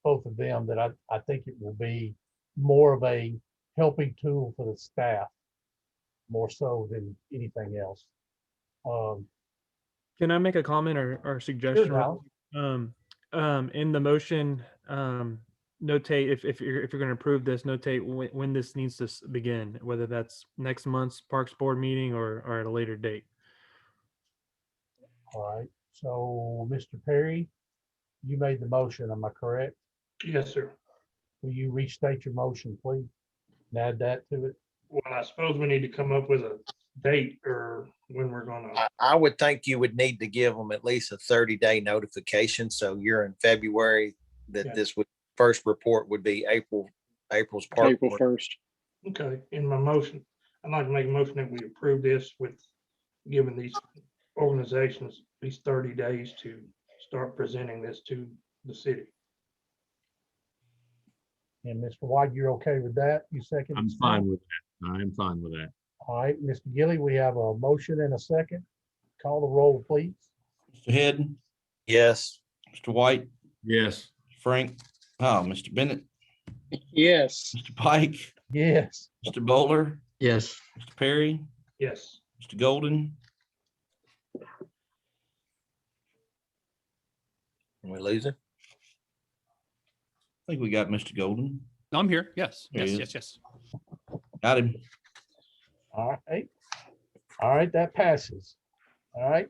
both of them that I think it will be more of a helping tool for the staff, more so than anything else. Can I make a comment or suggestion? Sure, In the motion, notate if you're going to approve this, notate when this needs to begin, whether that's next month's Parks Board meeting or at a later date. All right. So, Mr. Perry, you made the motion. Am I correct? Yes, sir. Will you restate your motion, please, and add that to it? Well, I suppose we need to come up with a date or when we're gonna. I would think you would need to give them at least a 30-day notification. So you're in February, that Yeah. this would first report would be April's part. April 1st. Okay, in my motion, I'd like to make a motion that we approve this with giving these organizations these 30 days to start presenting this to the city. And Mr. White, you're okay with that? You second? I'm fine with that. I'm fine with that. All right, Mr. Gilly, we have a motion and a second. Call the roll, please. Mr. Head, Yes. Mr. White, Yes. Frank, Mr. Bennett, Yes. Mr. Pike, Yes. Mr. Bowler, Yes. Mr. Perry, Yes. Mr. Golden. We losing? I think we got Mr. Golden. No, I'm here. Yes, There he yes, is. yes. Got him. All right. All right, that passes. All right.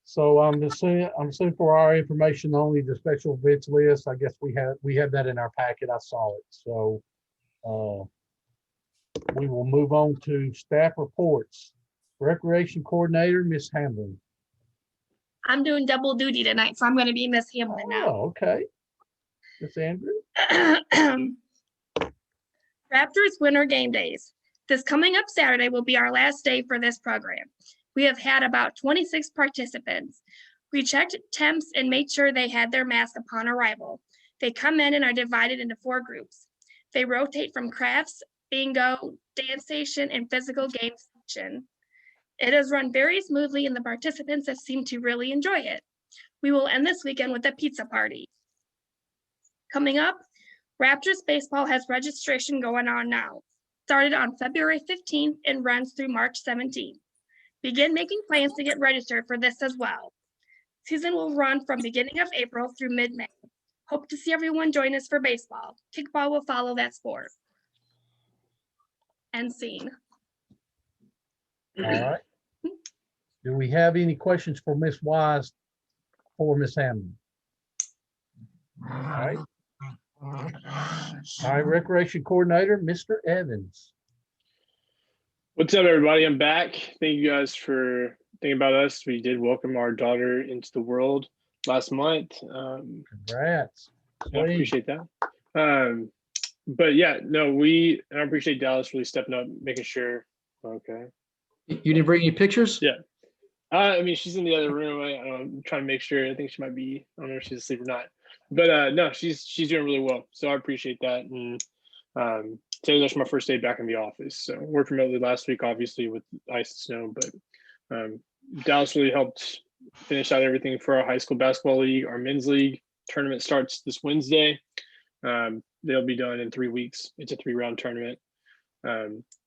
So I'm assuming for our information only, the special events list, I guess we have that in our packet. I saw it. So we will move on to staff reports. Recreation Coordinator, Miss Hamlin. I'm doing double duty tonight, so I'm going to be Miss Hamlin now. Oh, okay. Miss Andrew. Raptors winter game days. This coming up Saturday will be our last day for this program. We have had about 26 participants. We checked temps and made sure they had their mask upon arrival. They come in and are divided into 4 groups. They rotate from crafts, bingo, dance station, and physical game section. It has run very smoothly and the participants have seemed to really enjoy it. We will end this weekend with a pizza party. Coming up, Raptors baseball has registration going on now. Started on February 15th and runs through March 17th. Begin making plans to get registered for this as well. Season will run from beginning of April through mid-May. Hope to see everyone join us for baseball. Kickball will follow that sport. End scene. All right. Do we have any questions for Miss Wise for Miss Hamlin? All right. All right, Recreation Coordinator, Mr. Evans. What's up, everybody? I'm back. Thank you guys for thinking about us. We did welcome our daughter into the world last month. Congrats. I appreciate that. But yeah, no, I appreciate Dallas really stepping up, making sure. Okay. You didn't bring any pictures? Yeah. I mean, she's in the other room. I'm trying to make sure. I think she might be, I don't know if she's asleep or not. But no, she's doing really well. So I appreciate that. And today's actually my first day back in the office. So worked remotely last week, obviously with ice and snow, but Dallas really helped finish out everything for our high school basketball league. Our men's league tournament starts this Wednesday. They'll be done in 3 weeks. It's a 3-round tournament.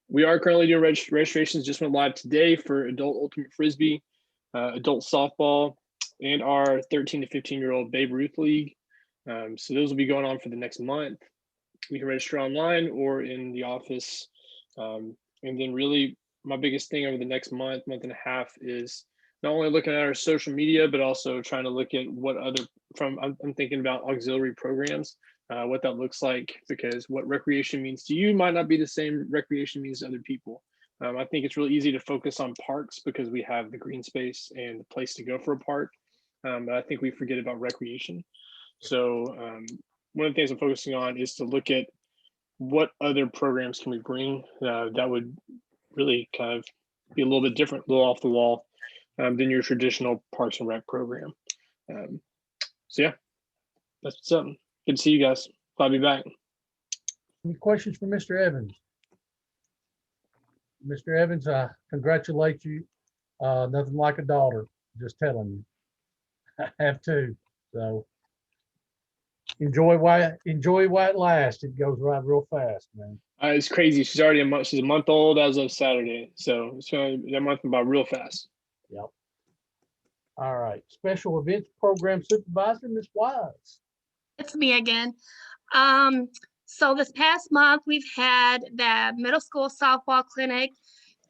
We are currently doing registrations, just went live today for adult ultimate frisbee, adult softball, and our 13 to 15-year-old Babe Ruth League. So those will be going on for the next month. You can register online or in the office. And then really my biggest thing over the next month and a half is not only looking at our social media, but also trying to look at what other, I'm thinking about auxiliary programs, what that looks like, because what recreation means to you might not be the same recreation means to other people. I think it's really easy to focus on parks because we have the green space and the place to go for a park. But I think we forget about recreation. So one of the things I'm focusing on is to look at what other programs can we bring that would really kind of be a little bit different, a little off the wall than your traditional Parks and Rec program. So yeah, that's what's up. Good to see you guys. Glad to be back. Any questions for Mr. Evans? Mr. Evans, I congratulate you. Nothing like a daughter, just telling you. I have two. So enjoy while it lasts. It goes right real fast, man. It's crazy. She's already she's a month old as of Saturday. So it's going that month about real fast. Yep. All right. Special events program supervisor, Ms. Wise. It's me again. So this past month, we've had the middle school softball clinic.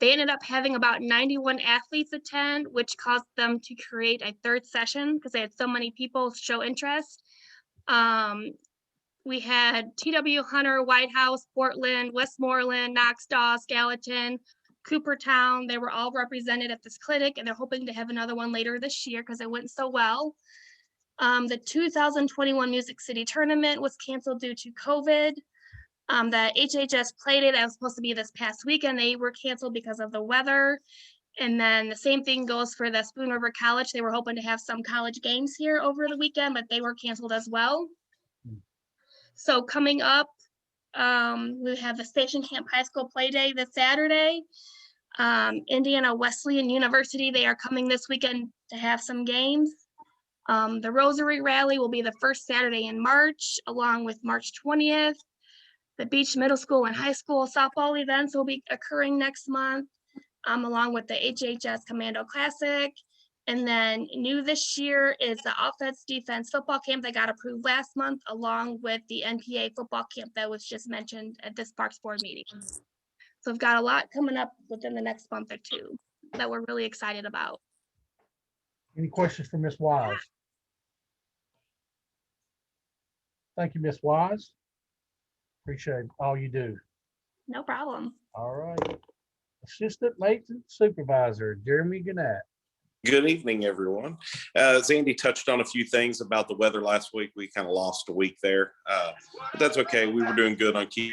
They ended up having about 91 athletes attend, which caused them to create a third session because they had so many people show interest. We had TW Hunter, White House, Portland, Westmoreland, Knox Dawes, Gallatin, Coopertown. They were all represented at this clinic, and they're hoping to have another one later this year because it went so well. The 2021 Music City Tournament was canceled due to COVID. The HHS Play Day that was supposed to be this past weekend, they were canceled because of the weather. And then the same thing goes for the Spoon River College. They were hoping to have some college games here over the weekend, but they were canceled as well. So coming up, we have the Station Camp High School Play Day this Saturday. Indiana Wesleyan University, they are coming this weekend to have some games. The Rosary Rally will be the first Saturday in March, along with March 20th. The Beach Middle School and High School softball events will be occurring next month, along with the HHS Commando Classic. And then new this year is the Offense Defense Football Camp that got approved last month, along with the NPA Football Camp that was just mentioned at this Parks Board meeting. So we've got a lot coming up within the next month or two that we're really excited about. Any questions for Ms. Wise? Thank you, Ms. Wise. Appreciate all you do. No problem. All right. Assistant Maintenance Supervisor, Jeremy Gannett. Good evening, everyone. As Andy touched on a few things about the weather last week, we kind of lost a week there, but that's okay. We were doing good on keep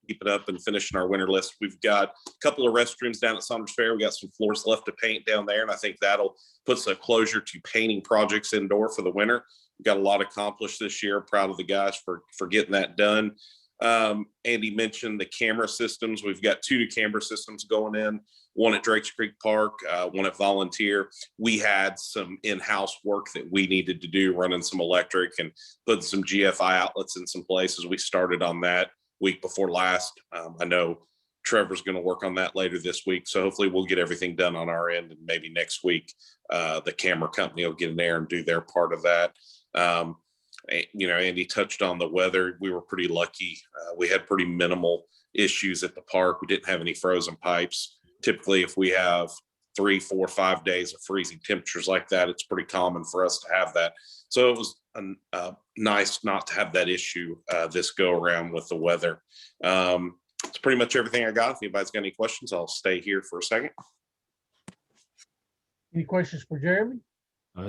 it up and finishing our winter list. We've got a couple of restrooms down at Saunders Fair. We got some floors left to paint down there, and I think that'll put a closure to painting projects indoor for the winter. We've got a lot accomplished this year. Proud of the guys for getting that done. Andy mentioned the camera systems. We've got 2 new camera systems going in, one at Drakes Creek Park, one at Volunteer. We had some in-house work that we needed to do, running some electric and putting some GFI outlets in some places. We started on that week before last. I know Trevor's going to work on that later this week. So hopefully we'll get everything done on our end, and maybe next week, the camera company will get in there and do their part of that. Andy touched on the weather. We were pretty lucky. We had pretty minimal issues at the park. We didn't have any frozen pipes. Typically, if we have 3, 4, 5 days of freezing temperatures like that, it's pretty common for us to have that. So it was nice not to have that issue this go around with the weather. It's pretty much everything I got. If anybody's got any questions, I'll stay here for a second. Any questions for Jeremy?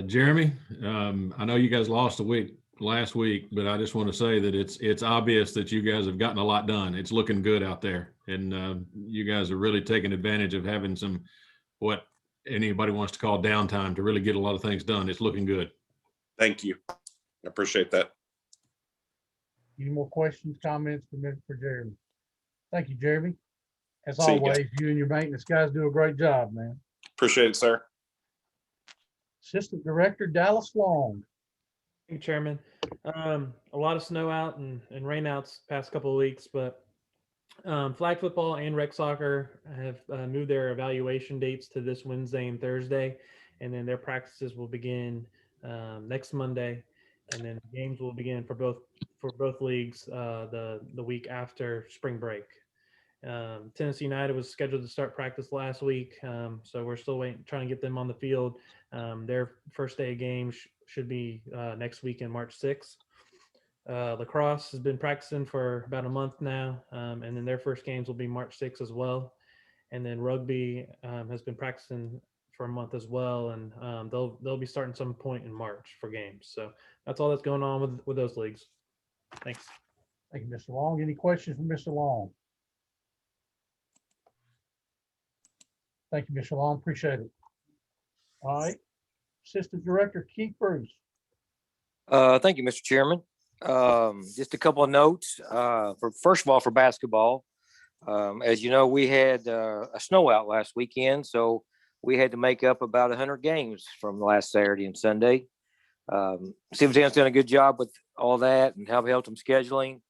Jeremy, I know you guys lost a week last week, but I just want to say that it's obvious that you guys have gotten a lot done. It's looking good out there, and you guys are really taking advantage of having some what anybody wants to call downtime to really get a lot of things done. It's looking good. Thank you. I appreciate that. Any more questions, comments for Jeremy? Thank you, Jeremy. As See you guys. always, you and your maintenance guys do a great job, man. Appreciate it, sir. Assistant Director Dallas Long. Thank you, Chairman. A lot of snow out and rain outs past couple of weeks, but flag football and rec soccer have moved their evaluation dates to this Wednesday and Thursday, and then their practices will begin next Monday, and then games will begin for both leagues the week after spring break. Tennessee United was scheduled to start practice last week, so we're still trying to get them on the field. Their first day of games should be next weekend, March 6th. Lacrosse has been practicing for about a month now, and then their first games will be March 6th as well. And then rugby has been practicing for a month as well, and they'll be starting some point in March for games. So that's all that's going on with those leagues. Thanks. Thank you, Mr. Long. Any questions for Mr. Long? Thank you, Mr. Long. Appreciate it. All right. Assistant Director Keith Bruce. Thank you, Mr. Chairman. Just a couple of notes. First of all, for basketball, as you know, we had a snow out last weekend, so we had to make up about 100 games from last Saturday and Sunday. Civic's done a good job with all that and have helped them scheduling.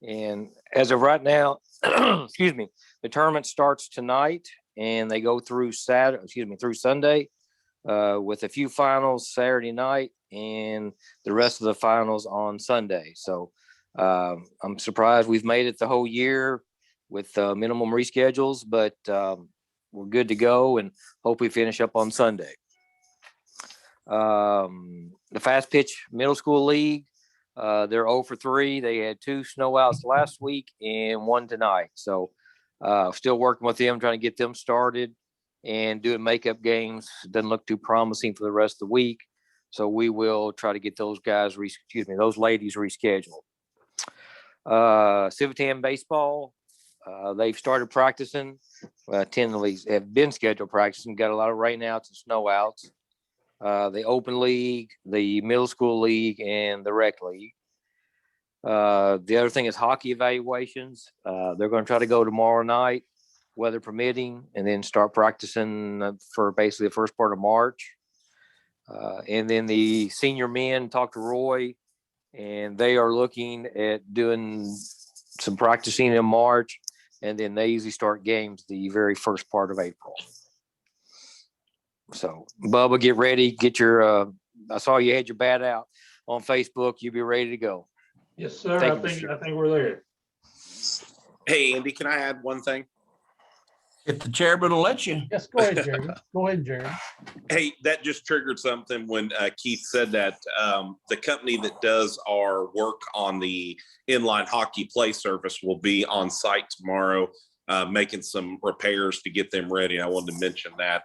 And as of right now, excuse me, the tournament starts tonight and they go through through Sunday, with a few finals Saturday night and the rest of the finals on Sunday. So I'm surprised we've made it the whole year with minimum reschedules, but we're good to go and hope we finish up on Sunday. The Fast Pitch Middle School League, they're 0 for 3. They had 2 snow outs last week and 1 tonight. So Still working with them, trying to get them started and doing makeup games. Doesn't look too promising for the rest of the week. So we will try to get those guys, those ladies rescheduled. Civic baseball, they've started practicing. 10 leagues have been scheduled practicing. Got a lot of rain outs and snow outs. The open league, the middle school league, and the rec league. The other thing is hockey evaluations. They're going to try to go tomorrow night, weather permitting, and then start practicing for basically the first part of March. And then the senior men talked to Roy, and they are looking at doing some practicing in March, and then they usually start games the very first part of April. So, Bubba, get ready. Get your. I saw you had your bat out on Facebook. You'll be ready to go. Yes, sir. Thank I you, think Mr. I think we're there. Hey, Andy, can I add one thing? If the chairman will let you. Yes, go ahead, Jerry. Go ahead, Jerry. Hey, that just triggered something when Keith said that the company that does our work on the inline hockey play surface will be on site tomorrow, making some repairs to get them ready. I wanted to mention that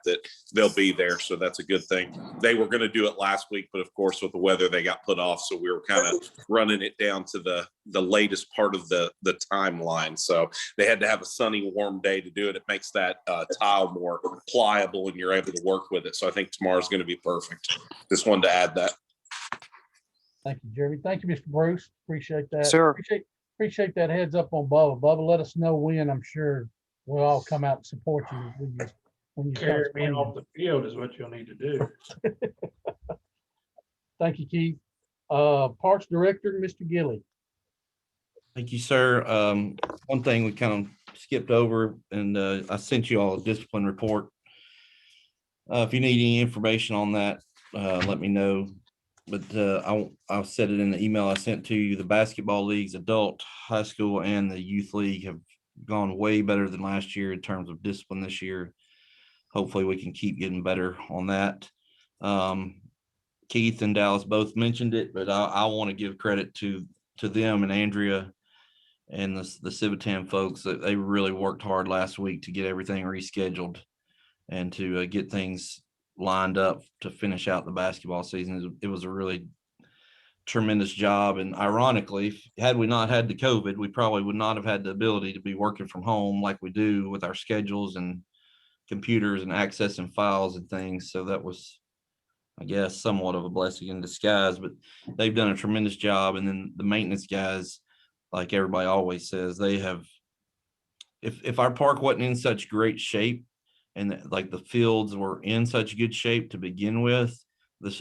they'll be there. So that's a good thing. They were going to do it last week, but of course with the weather, they got put off. So we were kind of running it down to the latest part of the timeline. So they had to have a sunny, warm day to do it. It makes that tile more pliable and you're able to work with it. So I think tomorrow's going to be perfect. Just wanted to add that. Thank you, Jeremy. Thank you, Mr. Bruce. Appreciate that. Sir. Appreciate that heads up on Bubba. Bubba, let us know when. I'm sure we'll all come out and support you when you Carry start me swinging. off the field is what you'll need to do. Thank you, Keith. Parks Director, Mr. Gilly. Thank you, sir. One thing we kind of skipped over, and I sent you all a discipline report. If you need any information on that, let me know. But I'll set it in the email I sent to you. The basketball leagues, adult, high school, and the youth league have gone way better than last year in terms of discipline this year. Hopefully we can keep getting better on that. Keith and Dallas both mentioned it, but I want to give credit to them and Andrea and the Civitan folks that they really worked hard last week to get everything rescheduled and to get things lined up to finish out the basketball season. It was a really tremendous job. And ironically, had we not had the COVID, we probably would not have had the ability to be working from home like we do with our schedules and computers and accessing files and things. So that was, I guess, somewhat of a blessing in disguise, but they've done a tremendous job. And then the maintenance guys, like everybody always says, they have, if our park wasn't in such great shape and like the fields were in such good shape to begin with,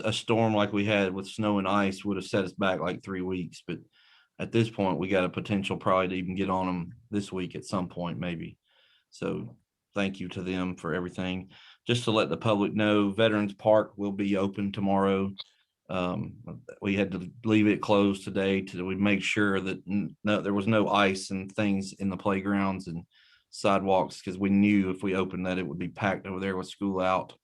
a storm like we had with snow and ice would have set us back like 3 weeks. But at this point, we got a potential probably to even get on them this week at some point, maybe. So thank you to them for everything. Just to let the public know, Veterans Park will be open tomorrow. We had to leave it closed today to make sure that there was no ice and things in the playgrounds and sidewalks, because we knew if we opened that it would be packed over there with school out,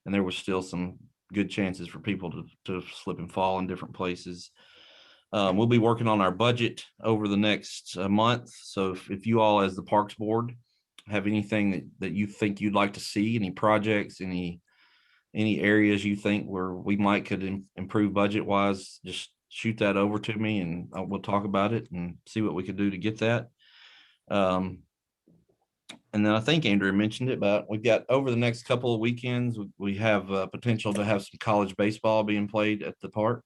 and there was still some good chances for people to slip and fall in different places. We'll be working on our budget over the next month. So if you all as the Parks Board have anything that you think you'd like to see, any projects, any areas you think where we might could improve budget wise, just shoot that over to me and we'll talk about it and see what we could do to get that. And then I think Andrea mentioned it, but we've got over the next couple of weekends, we have potential to have some college baseball being played at the park.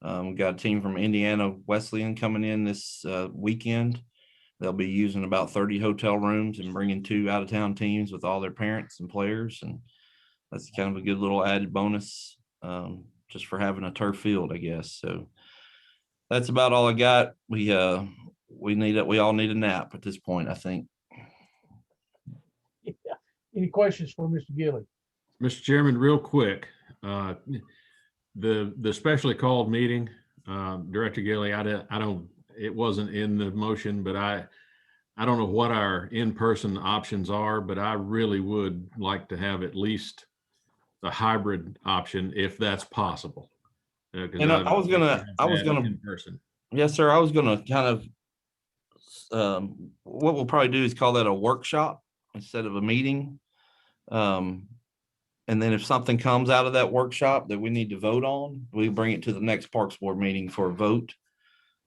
We've got a team from Indiana Wesleyan coming in this weekend. They'll be using about 30 hotel rooms and bringing 2 out-of-town teams with all their parents and players. And that's kind of a good little added bonus just for having a turf field, I guess. So that's about all I got. We all need a nap at this point, I think. Yeah. Any questions for Mr. Gilly? Mr. Chairman, real quick, the specially called meeting, Director Gilly, it wasn't in the motion, but I don't know what our in-person options are, but I really would like to have at least a hybrid option if that's possible. And I was gonna in person. Yes, sir. I was gonna kind of what we'll probably do is call that a workshop instead of a meeting. And then if something comes out of that workshop that we need to vote on, we bring it to the next Parks Board meeting for a vote.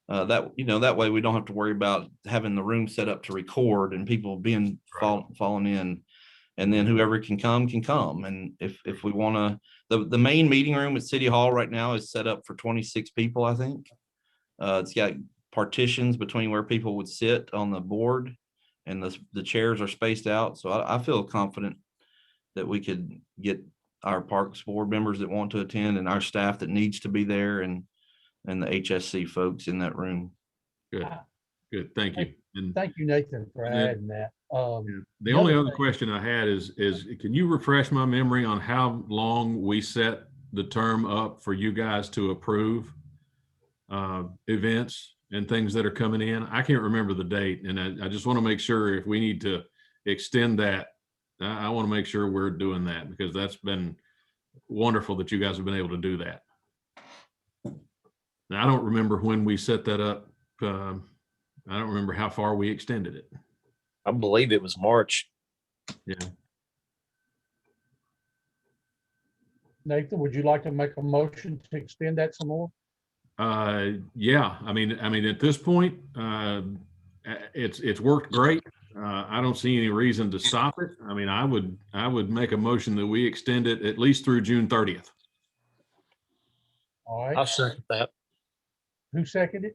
That way we don't have to worry about having the room set up to record and people being falling in. And then whoever can come. And if we want to, the main meeting room at City Hall right now is set up for 26 people, I think. It's got partitions between where people would sit on the board, and the chairs are spaced out. So I feel confident that we could get our Parks Board members that want to attend and our staff that needs to be there and the HSC folks in that room. Good. Thank you. And Thank you, Nathan, for adding that. the only other question I had is can you refresh my memory on how long we set the term up for you guys to approve events and things that are coming in? I can't remember the date, and I just want to make sure if we need to extend that, I want to make sure we're doing that, because that's been wonderful that you guys have been able to do that. Now, I don't remember when we set that up. I don't remember how far we extended it. I believe it was March. Yeah. Nathan, would you like to make a motion to extend that some more? Yeah. I mean, at this point, it's worked great. I don't see any reason to stop it. I mean, I would make a motion that we extend it at least through June 30th. All right. I'll second that. Who seconded?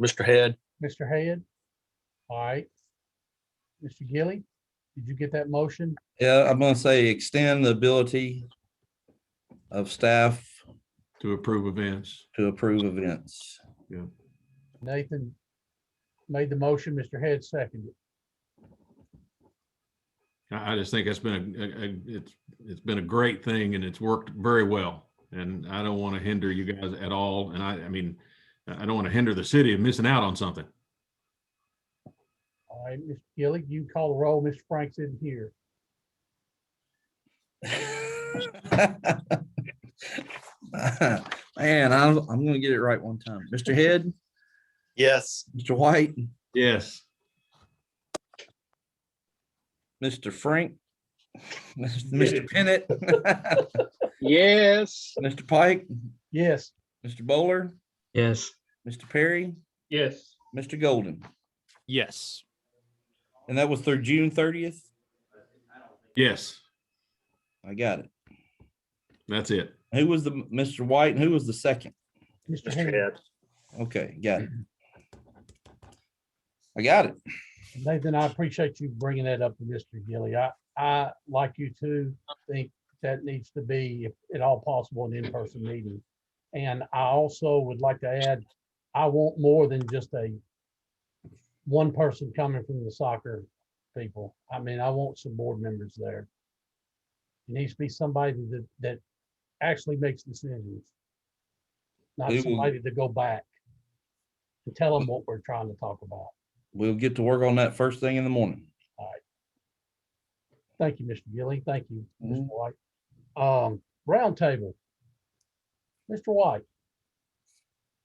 Mr. Head. Mr. Head. All right. Mr. Gilly, did you get that motion? Yeah, I'm going to say extend the ability of staff to approve events. Yeah. Nathan made the motion. Mr. Head seconded. I just think it's been it's been a great thing, and it's worked very well. And I don't want to hinder you guys at all. And I mean, I don't want to hinder the city of missing out on something. All right, Mr. Gilly, you call the roll. Mr. Franks isn't here. Man, I'm going to get it right one time. Mr. Head? Yes. Mr. White? Yes. Mr. Frank? Mr. Pennant? Yes. Mr. Pike? Yes. Mr. Bowler? Yes. Mr. Perry? Yes. Mr. Golden? Yes. And that was through June 30th? Yes. I got it. That's it. Who was the Mr. White, and who was the second? Mr. Head. Okay, got it. I got it. Nathan, I appreciate you bringing that up to Mr. Gilly. I like you too, think that needs to be, if at all possible, an in-person meeting. And I also would like to add, I want more than just one person coming from the soccer people. I mean, I want some board members there. It needs to be somebody that actually makes decisions, not somebody to go back and tell them what we're trying to talk about. We'll get to work on that first thing in the morning. All right. Thank you, Mr. Gilly. Thank you, Mr. White. Round table. Mr. White.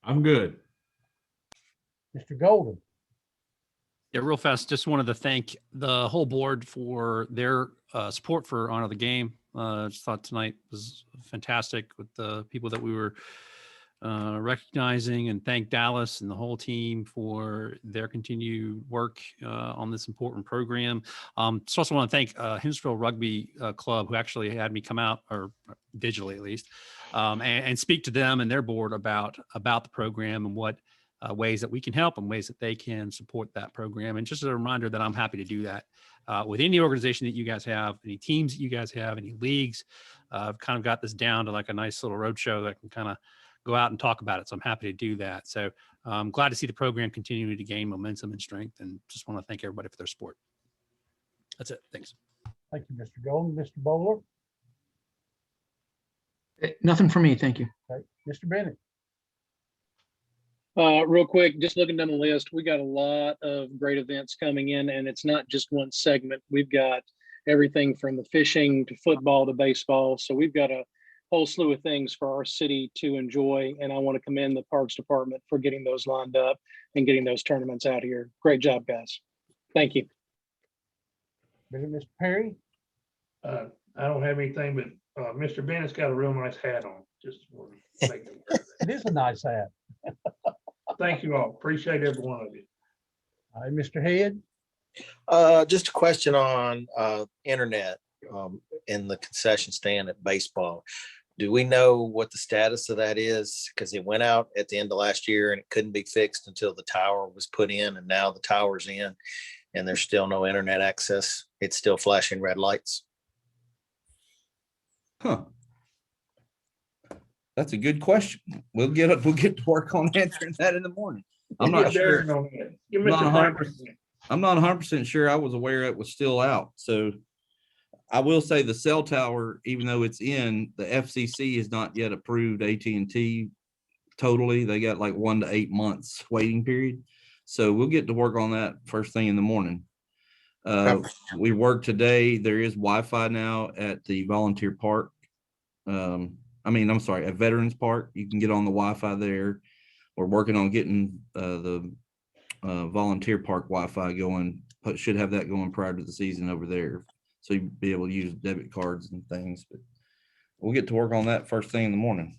I'm good. Mr. Golden. Yeah, real fast. Just wanted to thank the whole board for their support for Honor the Game. Just thought tonight was fantastic with the people that we were recognizing, and thank Dallas and the whole team for their continued work on this important program. Just also want to thank Hendersonville Rugby Club, who actually had me come out, or digitally at least, and speak to them and their board about the program and what ways that we can help and ways that they can support that program. And just a reminder that I'm happy to do that with any organization that you guys have, any teams that you guys have, any leagues. I've kind of got this down to like a nice little roadshow that can kind of go out and talk about it. So I'm happy to do that. So I'm glad to see the program continuing to gain momentum and strength, and just want to thank everybody for their support. That's it. Thanks. Thank you, Mr. Golden. Mr. Bowler. Nothing for me. Thank you. Okay. Mr. Bennett. Real quick, just looking down the list, we got a lot of great events coming in, and it's not just one segment. We've got everything from the fishing to football to baseball. So we've got a whole slew of things for our city to enjoy. And I want to commend the Parks Department for getting those lined up and getting those tournaments out here. Great job, guys. Thank you. Mr. Perry? I don't have anything, but Mr. Bennett's got a real nice hat on. Just want to make it aware. It is a nice hat. Thank you all. Appreciate every one of you. All right, Mr. Head? Just a question on internet in the concession stand at baseball. Do we know what the status of that is? Because it went out at the end of last year and it couldn't be fixed until the tower was put in, and now the tower's in and there's still no internet access. It's still flashing red lights. Huh. That's a good question. We'll get to work on answering that in the morning. I'm not sure. I'm not 100% sure. I was aware it was still out. So I will say the cell tower, even though it's in, the FCC has not yet approved AT&T totally. They got like 1 to 8 months waiting period. So we'll get to work on that first thing in the morning. We work today. There is Wi-Fi now at the volunteer park. I'm sorry, at Veterans Park. You can get on the Wi-Fi there. We're working on getting the volunteer park Wi-Fi going. Should have that going prior to the season over there, so you'll be able to use debit cards and things. But we'll get to work on that first thing in the morning.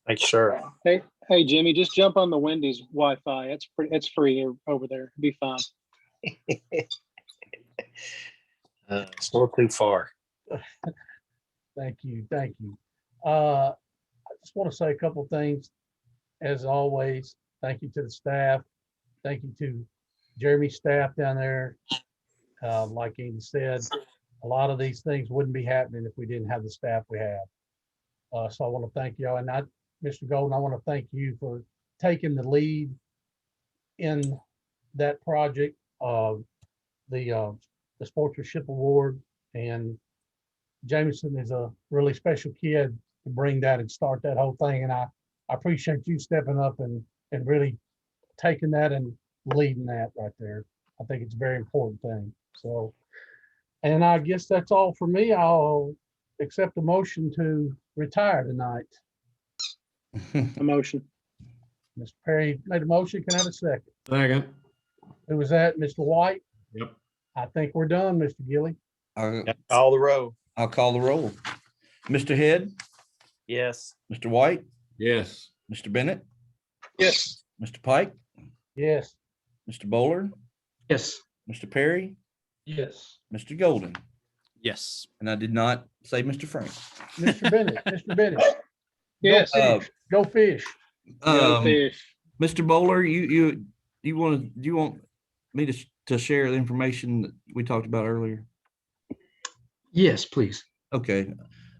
Thanks, sir. Hey, Jimmy, just jump on the Wendy's Wi-Fi. It's free over there. It'll be fine. It's a little too far. Thank you. I just want to say a couple of things. As always, thank you to the staff. Thank you to Jeremy's staff down there. Like Andy said, a lot of these things wouldn't be happening if we didn't have the staff we have. So I want to thank y'all. And Mr. Golden, I want to thank you for taking the lead in that project of the sponsorship award. And Jamison is a really special kid to bring that and start that whole thing. And I appreciate you stepping up and really taking that and leading that right there. I think it's a very important thing. So, and I guess that's all for me. I'll accept a motion to retire tonight. A motion. Mr. Perry made a motion. Can I have a second? Second. Who was that? Mr. White? Yep. I think we're done, Mr. Gilly. Call the roll. I'll call the roll. Mr. Head? Yes. Mr. White? Yes. Mr. Bennett? Yes. Mr. Pike? Yes. Mr. Bowler? Yes. Mr. Perry? Yes. Mr. Golden? Yes. And I did not say Mr. Frank. Mr. Bennett. Mr. Bennett. Yes. Go fish. Go fish. Mr. Bowler, you want me to share the information that we talked about earlier? Yes, please. Okay.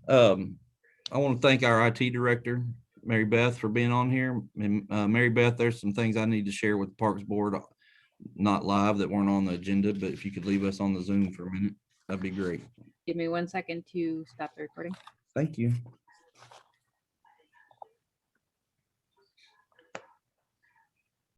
I want to thank our IT director, Mary Beth, for being on here. And Mary Beth, there's some things I need to share with the Parks Board, not live, that weren't on the agenda, but if you could leave us on the Zoom for a minute, that'd be great. Give me 1 second to stop the recording. Thank you.